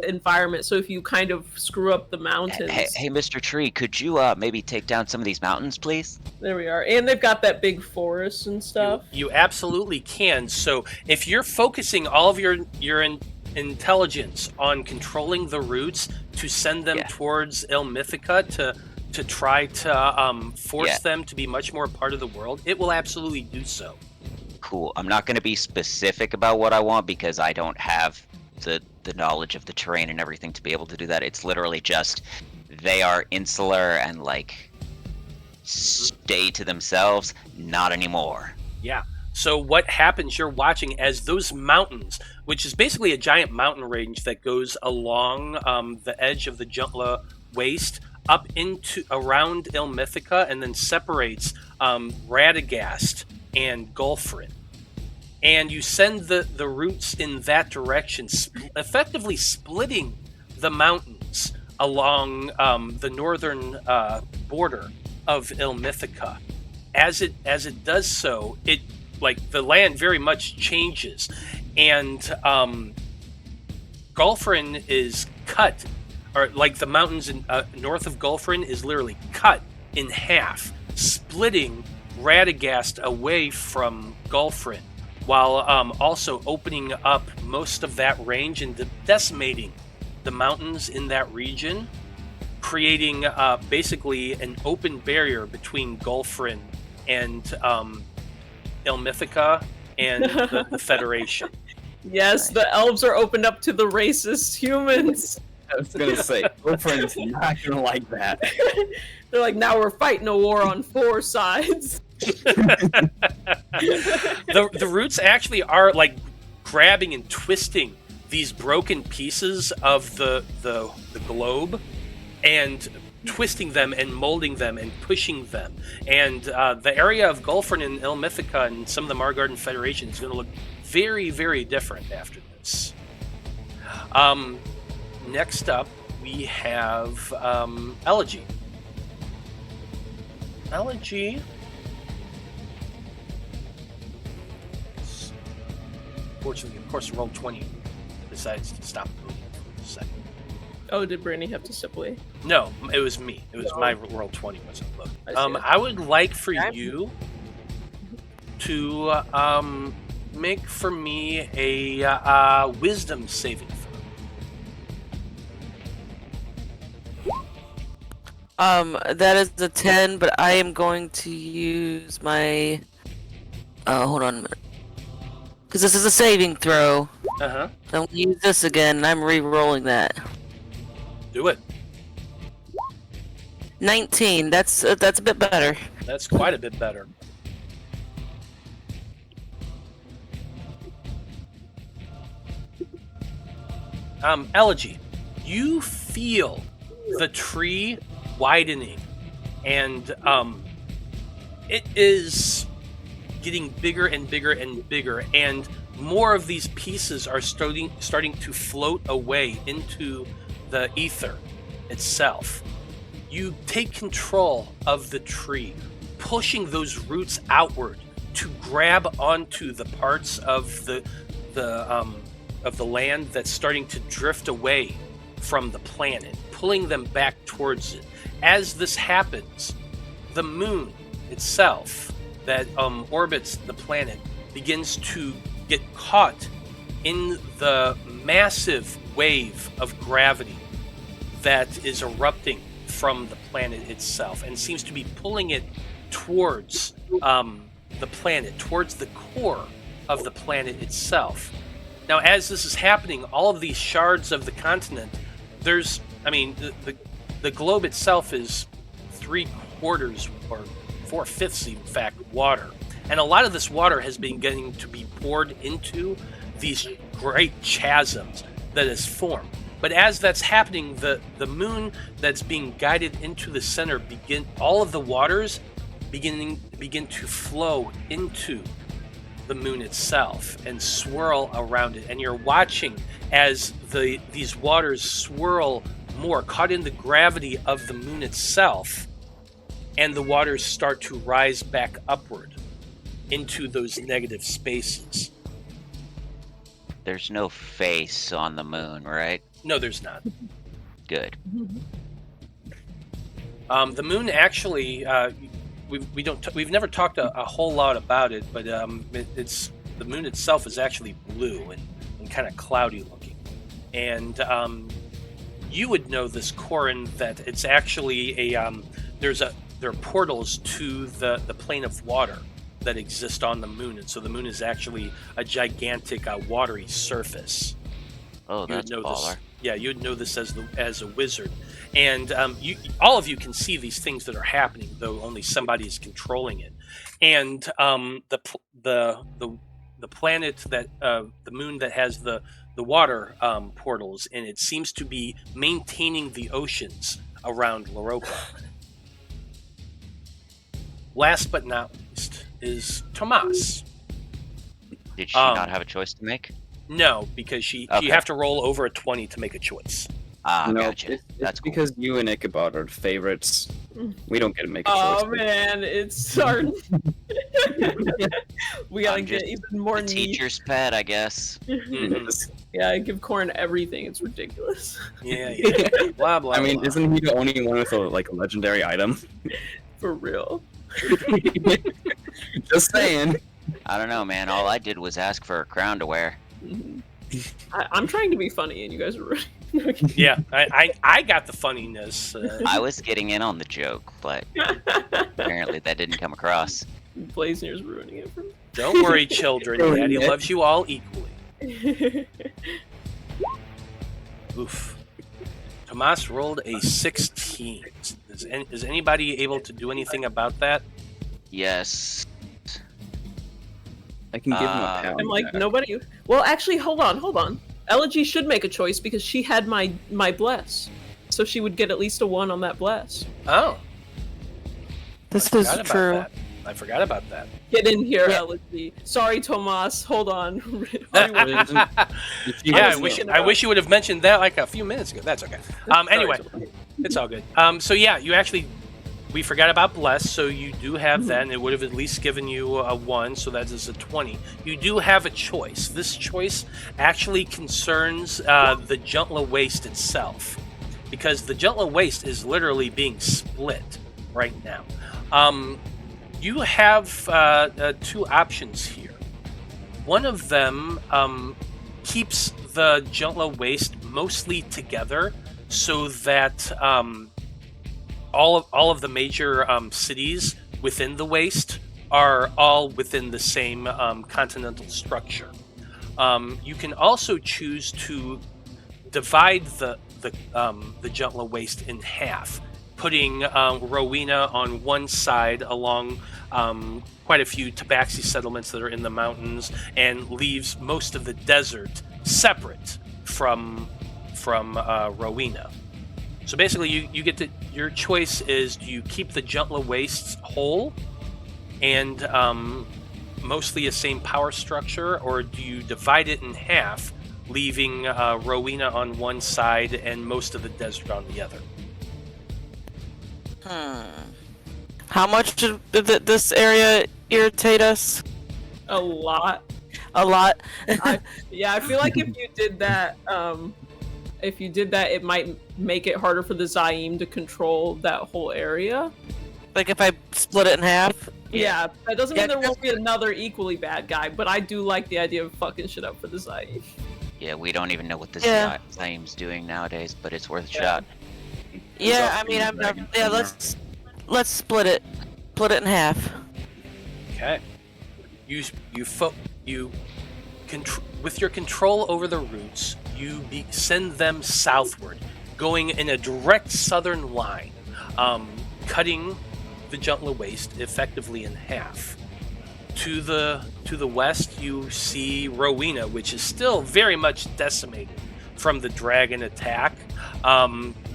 environment. So if you kind of screw up the mountains, Hey, Mr. Tree, could you maybe take down some of these mountains, please? there we are. And they've got that big forest and stuff. You absolutely can. So if you're focusing all of your intelligence on controlling the roots to send them Yeah. towards Il Mythica to try to force Yeah. them to be much more part of the world, it will absolutely do so. Cool. I'm not going to be specific about what I want because I don't have the knowledge of the terrain and everything to be able to do that. It's literally just they are insular and like stay to themselves. Not anymore. Yeah. So what happens, you're watching as those mountains, which is basically a giant mountain range that goes along the edge of the Juntla Waste up into around Il Mythica and then separates Radagast and Gulfrin. And you send the roots in that direction, effectively splitting the mountains along the northern border of Il Mythica. As it does so, it like the land very much changes, and Gulfrin is cut, or like the mountains in north of Gulfrin is literally cut in half, splitting Radagast away from Gulfrin, while also opening up most of that range and decimating the mountains in that region, creating basically an open barrier between Gulfrin and Il Mythica and the Federation. Yes, the elves are opened up to the racist humans. I was gonna say, girlfriend's not gonna like that. They're like, now we're fighting a war on 4 sides. The roots actually are like grabbing and twisting these broken pieces of the globe and twisting them and molding them and pushing them. And the area of Gulfrin and Il Mythica and some of the Margarden Federation is going to look very, very different after this. Next up, we have Elegy. Elegy. Fortunately, of course, roll 20 decides to stop moving for a second. Oh, did Brandie have to step away? No, it was me. It was my roll 20 wasn't loaded. I see it. I would like for you to make for me a wisdom saving throw. That is a 10, but I am going to use my. Hold on a minute. Because this is a saving throw. Uh-huh. Don't use this again. I'm re-rolling that. Do it. 19. That's a bit better. That's quite a bit better. Elegy, you feel the tree widening, and it is getting bigger and bigger and bigger, and more of these pieces are starting to float away into the ether itself. You take control of the tree, pushing those roots outward to grab onto the parts of the land that's starting to drift away from the planet, pulling them back towards it. As this happens, the moon itself that orbits the planet begins to get caught in the massive wave of gravity that is erupting from the planet itself and seems to be pulling it towards the planet, towards the core of the planet itself. Now, as this is happening, all of these shards of the continent, the globe itself is 3/4 or 4/5, in fact, water. And a lot of this water has been getting to be poured into these great chasms that is formed. But as that's happening, the moon that's being guided into the center all of the waters begin to flow into the moon itself and swirl around it. And you're watching as these waters swirl more, caught in the gravity of the moon itself, and the waters start to rise back upward into those negative spaces. There's no face on the moon, right? No, there's not. Good. The moon actually, we've never talked a whole lot about it, but it's the moon itself is actually blue and kind of cloudy looking, and you would know this, Corrin, that it's actually there are portals to the plane of water that exist on the moon, and so the moon is actually a gigantic watery surface. Oh, that's baller. Yeah, you would know this as a wizard, and all of you can see these things that are happening, though only somebody is controlling it. And the planet that the moon that has the water portals in it seems to be maintaining the oceans around Loroupa. Last but not least is Tomas. Did she not have a choice to make? No, because you have to roll over a 20 to make a choice. Ah, No, gotcha. it's That's cool. because you and Ichabod are favorites. We don't get to make a choice. Oh man, it's starting. We gotta I'm get just even more the neat. teacher's pet, I guess. Yeah, I give Corrin everything. It's ridiculous. Yeah. Blah blah. I mean, blah. isn't he the only one with a legendary item? For real. Just saying. I don't know, man. All I did was ask for a crown to wear. I'm trying to be funny, and you guys are rude. Yeah, I got the funniness. I was getting in on the joke, but apparently that didn't come across. Blaznir's ruining it for me. Don't worry, children. Daddy loves you all equally. Oof. Tomas rolled a 16. Is anybody able to do anything about that? Yes. I can give him a pound. I'm like, nobody. Well, actually, hold on. Elegy should make a choice because she had my bless, so she would get at least a 1 on that bless. Oh, This I is forgot about true. that. I forgot about that. Get in here, Yeah. Elegy. Sorry, Tomas. Hold on. Yeah, I wish you would have mentioned that like a few minutes ago. That's okay. Anyway, it's all good. So yeah, we forgot about bless, so you do have that, and it would have at least given you a 1, so that is a 20. You do have a choice. This choice actually concerns the Juntla Waste itself, because the Juntla Waste is literally being split right now. You have 2 options here. One of them keeps the Juntla Waste mostly together, so that all of the major cities within the waste are all within the same continental structure. You can also choose to divide the Juntla Waste in half, putting Rowena on one side along quite a few tabaxi settlements that are in the mountains, and leaves most of the desert separate from Rowena. So basically, you get to, your choice is, do you keep the Juntla Wastes whole and mostly the same power structure, or do you divide it in half, leaving Rowena on one side and most of the desert on the other? How much did this area irritate us? A lot. A lot. I feel like if you did that, it might make it harder for the Zaim to control that whole area. Like if I split it in half? Yeah, that doesn't mean there won't be another equally bad guy, but I do like the idea of fucking shit up for the Zaim. Yeah, we don't even know what this Zaim's doing nowadays, but it's worth a shot. Yeah, I mean, let's split it. Split it in half. Okay. With your control over the routes, you send them southward, going in a direct southern line, cutting the Juntla Waste effectively in half. To the west, you see Rowena, which is still very much decimated from the dragon attack.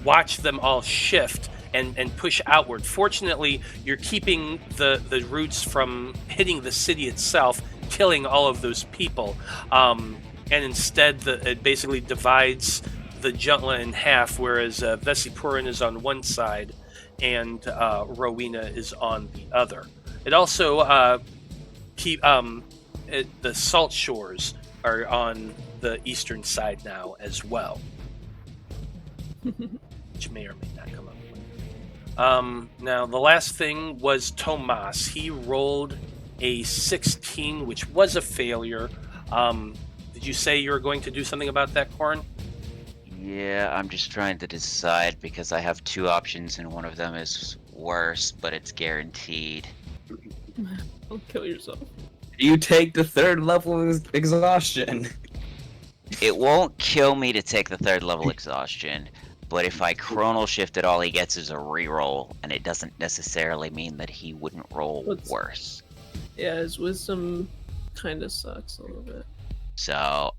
Watch them all shift and push outward. Fortunately, you're keeping the roots from hitting the city itself, killing all of those people. And instead, it basically divides the Juntla in half, whereas Vesipurin is on one side and Rowena is on the other. It also the salt shores are on the eastern side now as well, which may or may not come up. Now, the last thing was Tomas. He rolled a 16, which was a failure. Did you say you were going to do something about that, Corrin? Yeah, I'm just trying to decide because I have two options and one of them is worse, but it's guaranteed. Don't kill yourself. You take the third level exhaustion. It won't kill me to take the third level exhaustion, but if I chronal shift it, all he gets is a reroll, and it doesn't necessarily mean that he wouldn't roll worse. Yeah, his wisdom kind of sucks a little bit. So,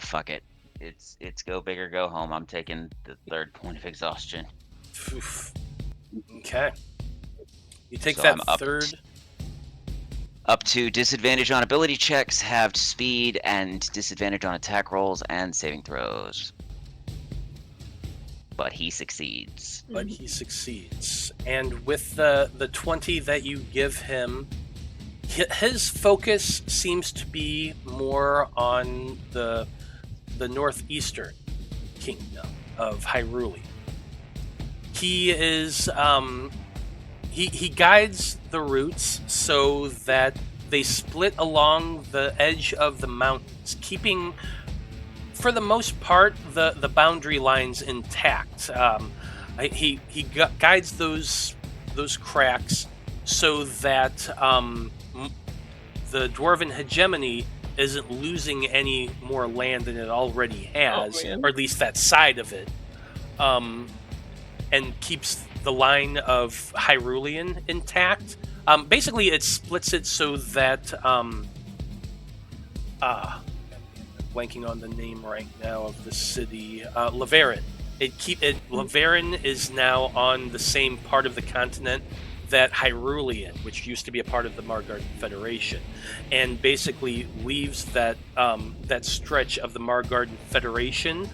fuck it. It's go big or go home. I'm taking the third point of exhaustion. Oof. Okay. You take So that I'm third. Up to disadvantage on ability checks, halved speed, and disadvantage on attack rolls and saving throws. But he succeeds. But he succeeds. And with the 20 that you give him, his focus seems to be more on the northeastern kingdom of Hyrule. He is he guides the routes so that they split along the edge of the mountains, keeping, for the most part, the boundary lines intact. He guides those cracks so that the Dwarven hegemony isn't losing any more land than it already has, or at least that side of it, and keeps the line of Hyrulean intact. Basically, it splits it so that blanking on the name right now of the city, Lavarin. Lavarin is now on the same part of the continent that Hyrulean, which used to be a part of the Margarden Federation, and basically leaves that stretch of the Margarden Federation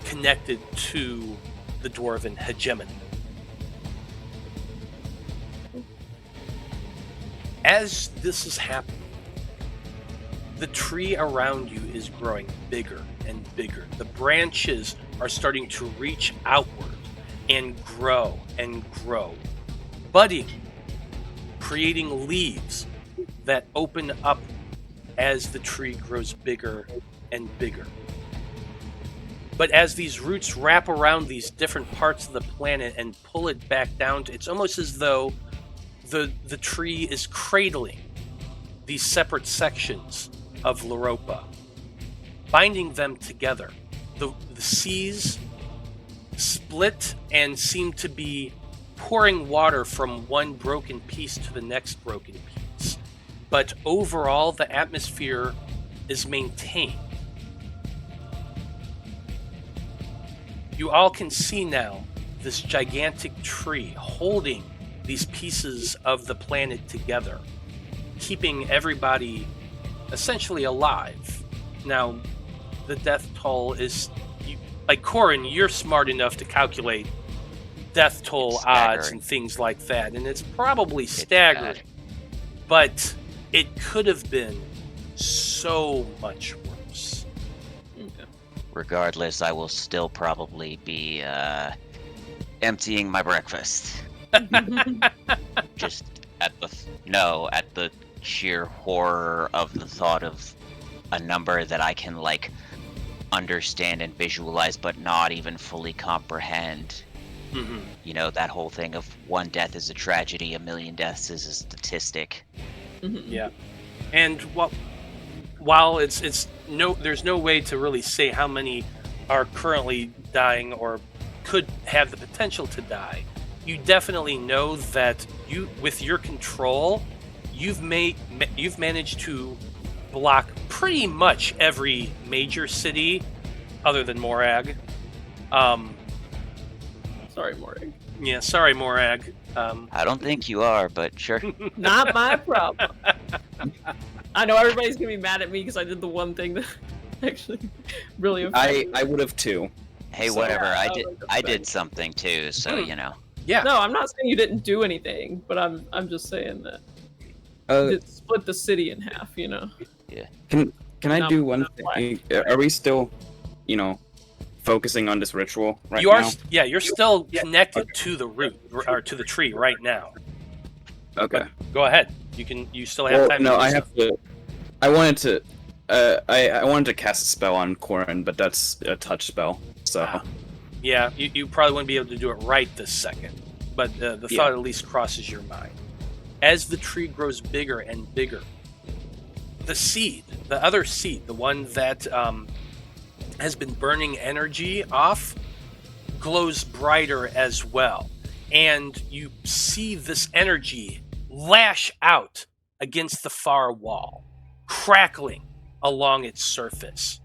connected to the Dwarven hegemony. As this is happening, the tree around you is growing bigger and bigger. The branches are starting to reach outward and grow, budding, creating leaves that open up as the tree grows bigger and bigger. But as these roots wrap around these different parts of the planet and pull it back down, it's almost as though the tree is cradling these separate sections of Loroupa, binding them together. The seas split and seem to be pouring water from one broken piece to the next broken piece. But overall, the atmosphere is maintained. You all can see now this gigantic tree holding these pieces of the planet together, keeping everybody essentially alive. Now, the death toll is... Like, Corrin, you're smart enough to calculate death toll odds and things like that, and it's probably staggering. But it could have been so much worse. Regardless, I will still probably be emptying my breakfast. Just at the sheer horror of the thought of a number that I can like understand and visualize but not even fully comprehend. Mm-hmm. You know, that whole thing of one death is a tragedy, a million deaths is a statistic. Mm-hmm. Yeah. And while there's no way to really say how many are currently dying or could have the potential to die, you definitely know that with your control, you've managed to block pretty much every major city other than Morag. Sorry, Morag. Yeah, sorry, Morag. I don't think you are, but sure. Not my problem. I know everybody's gonna be mad at me because I did the one thing that actually really affected I would have too. Hey, So- whatever. Yeah, I did something too, so you know. Yeah. No, I'm not saying you didn't do anything, but I'm just saying that it split the city in half, you know. Can I No, do one not thing? Are we still, focusing on this ritual right You are, now? yeah, you're still connected to the root or to the tree right now. Okay. Go ahead. You still have time. No, to do I so. have to. I wanted to. I wanted to cast a spell on Corrin, but that's a touch spell. So Ah. Yeah, you probably wouldn't be able to do it right this second, but the thought at least crosses your mind. As the tree grows bigger and bigger, the other seed, the one that has been burning energy off, glows brighter as well. And you see this energy lash out against the far wall, crackling along its surface.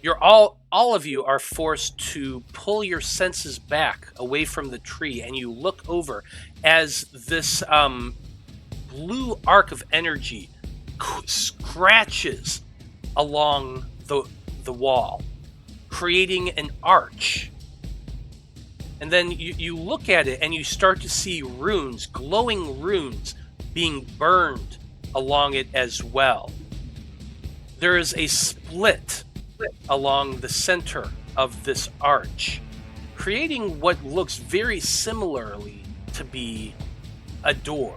You're all of you are forced to pull your senses back away from the tree, and you look over as this blue arc of energy scratches along the wall, creating an arch. And then you look at it and you start to see runes, glowing runes, being burned along it as well. There is a split along the center of this arch, creating what looks very similarly to be a door.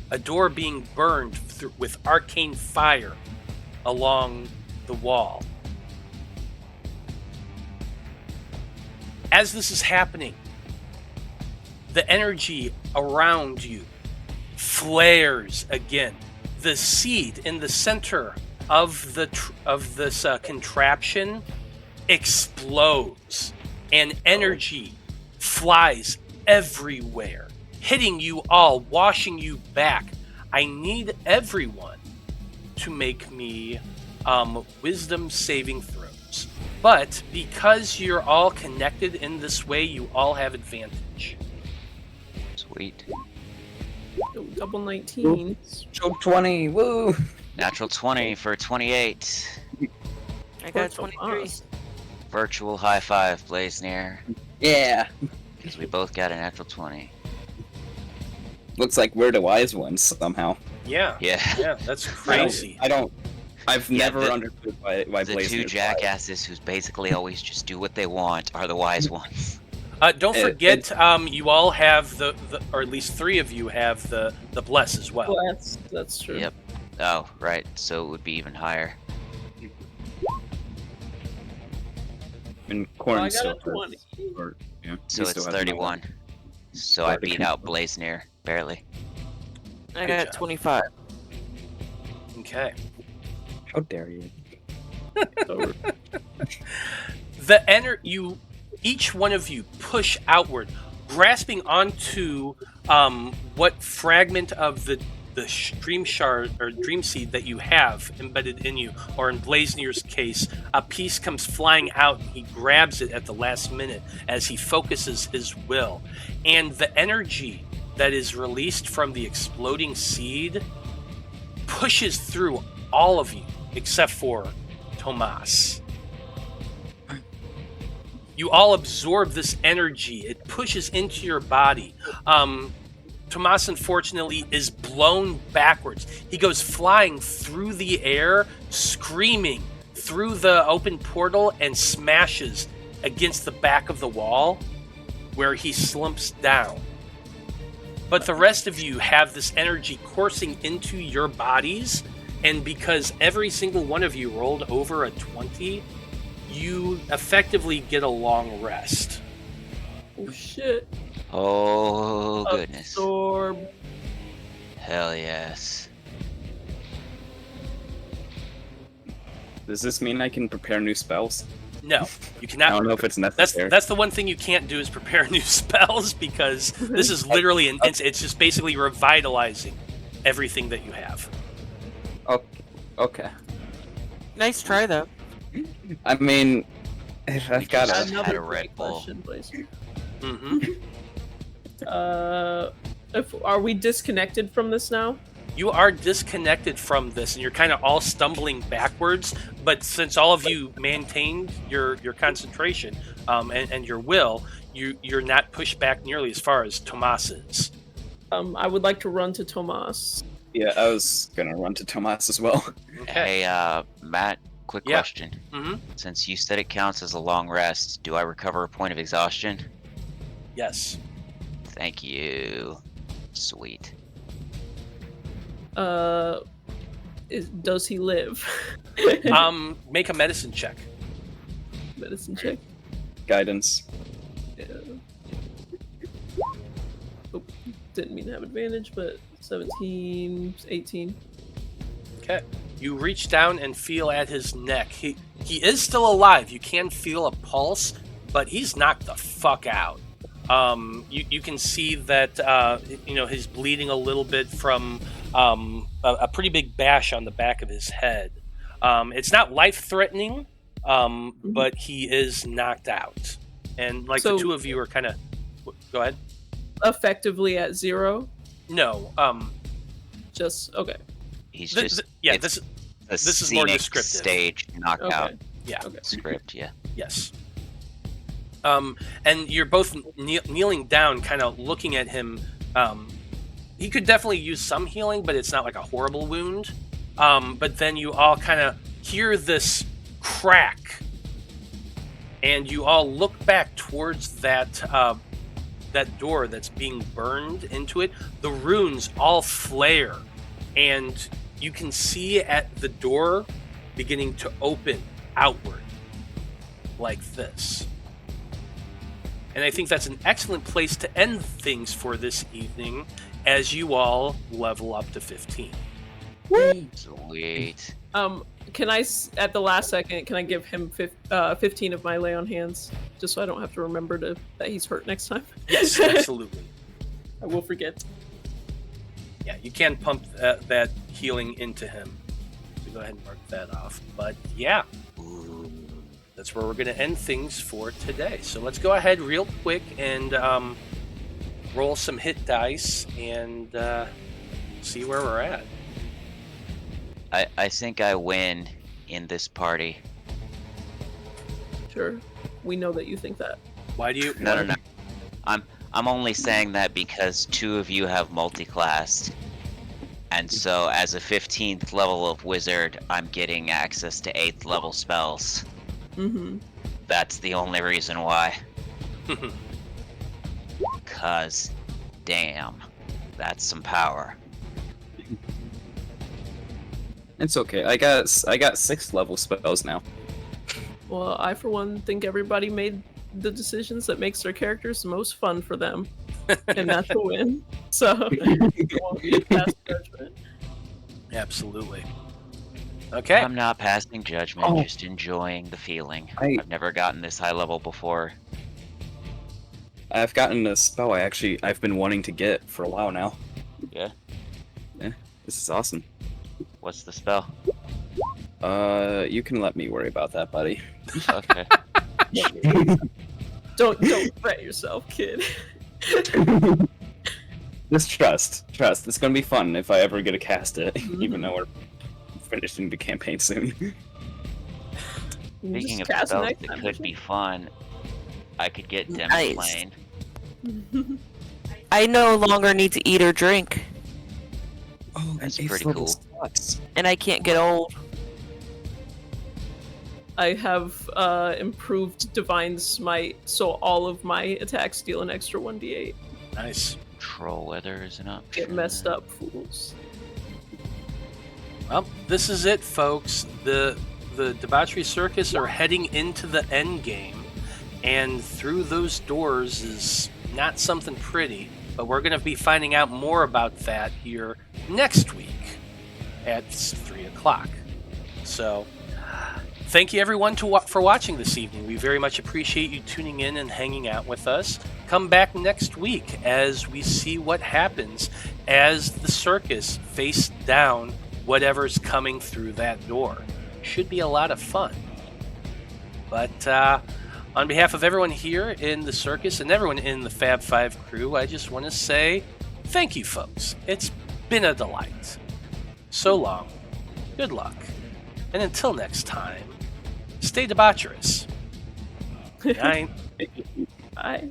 A door being burned with arcane fire along the wall. As this is happening, the energy around you flares again. The seed in the center of this contraption explodes, and energy flies everywhere, hitting you all, washing you back. I need everyone to make me wisdom saving throws. But because you're all connected in this way, you all have advantage. Sweet. Double 19. Show 20, woo! Natural 20 for 28. I got 23. Virtual high five, Blaznir. Yeah. Because we both got a natural 20. looks like we're the wise ones somehow. Yeah. Yeah. That's crazy. I've never understood why The Blaznir two is jackasses who basically always just do what they want are the wise ones. Don't forget, you all have the, or at least 3 of you have the bless as well. Well, that's true. Yep. Oh, right. So it would be even higher. And Well, I Corrin got still a 20. So it's 31. So I beat out Blaznir, barely. I Good got job. 25. Okay. How dare you? So, Each one of you push outward, grasping onto what fragment of the dream shard or dream seed that you have embedded in you, or in Blaznir's case, a piece comes flying out and he grabs it at the last minute as he focuses his will. And the energy that is released from the exploding seed pushes through all of you except for Tomas. You all absorb this energy. It pushes into your body. Tomas, unfortunately, is blown backwards. He goes flying through the air, screaming through the open portal, and smashes against the back of the wall, where he slumps down. But the rest of you have this energy coursing into your bodies, and because every single one of you rolled over a 20, you effectively get a long rest. oh shit. Oh, goodness. Absorb. Hell yes. Does this mean I can prepare new spells? No, you I cannot. don't know if it's That's necessary. the one thing you can't do is prepare new spells, because this is literally it's just basically revitalizing everything that you have. Okay. Nice try, though. I mean, I've got Just it. had a Another Red Bull. question, please. Mm-hmm. Are we disconnected from this now? You are disconnected from this, and you're kind of all stumbling backwards. But since all of you maintained your concentration and your will, you're not pushed back nearly as far as Tomas is. I would like to run to Tomas. Yeah, I was gonna run to Tomas as well. Okay. Hey, Matt, quick Yeah. question. Mm-hmm. Since you said it counts as a long rest, do I recover a point of exhaustion? Yes. Thank you. Sweet. Does he live? Make a medicine check. Medicine check. Guidance. Yeah. Oh, didn't mean to have advantage, but 17, 18. Okay. You reach down and feel at his neck. He is still alive. You can feel a pulse, but he's knocked the fuck out. You can see that he's bleeding a little bit from a pretty big bash on the back of his head. It's not life-threatening, but he is knocked out. And So- the two of you are kind of... Go ahead. Effectively at 0. No. Just okay. He's This just is this is more scenic descriptive. stage knockout Okay. Yeah. Okay. script. Yeah. Yes. And you're both kneeling down, kind of looking at him. He could definitely use some healing, but it's not like a horrible wound. But then you all kind of hear this crack, and you all look back towards that door that's being burned into it. The runes all flare, and you can see at the door beginning to open outward like this. And I think that's an excellent place to end things for this evening, as you all level up to 15. Sweet. Can I, at the last second, can I give him 15 of my lay on hands, just so I don't have to remember that he's hurt next time? Yes, absolutely. I will forget. Yeah, you can pump that healing into him. So go ahead and mark that off. But yeah, that's where we're going to end things for today. So let's go ahead real quick and roll some hit dice and see where we're at. I think I win in this party. Sure. We know that you think that. Why do you... No. I'm only saying that because two of you have multi-classed. And so as a 15th level of wizard, I'm getting access to 8th level spells. Mm-hmm. That's the only reason why. Cause damn, that's some power. It's okay. I got 6th level spells now. Well, I, for one, think everybody made the decisions that makes their characters the most fun for them. And that's a win. So, it won't be a past judgment. Absolutely. Okay. I'm not passing judgment, Oh. just enjoying the feeling. I- I've never gotten this high level before. I've gotten a spell I've been wanting to get for a while now. Yeah? This is awesome. What's the spell? You can let me worry about that, buddy. Okay. Don't fret yourself, kid. Just trust. It's gonna be fun if I ever get to cast it, even though we're finishing the campaign soon. You Speaking just of cast spells next that time, could be fun, I could get Nice. Demiplane. I no longer need to eat or drink, Oh, That's and pretty eighth level cool. sucks. and I can't get old. I have improved Divine Smite, so all of my attacks deal an extra 1d8. Nice. Troll weather is an option. Get messed up, fools. Well, this is it, folks. The Debauchery Circus are heading into the end game, and through those doors is not something pretty, but we're going to be finding out more about that here next week at 3 o'clock. So, thank you everyone for watching this evening. We very much appreciate you tuning in and hanging out with us. Come back next week as we see what happens as the circus face down whatever's coming through that door. Should be a lot of fun. But on behalf of everyone here in the circus and everyone in the Fab 5 crew, I just want to say thank you, folks. It's been a delight. So long. Good luck. And until next time, stay debaucherous. Good night. Bye.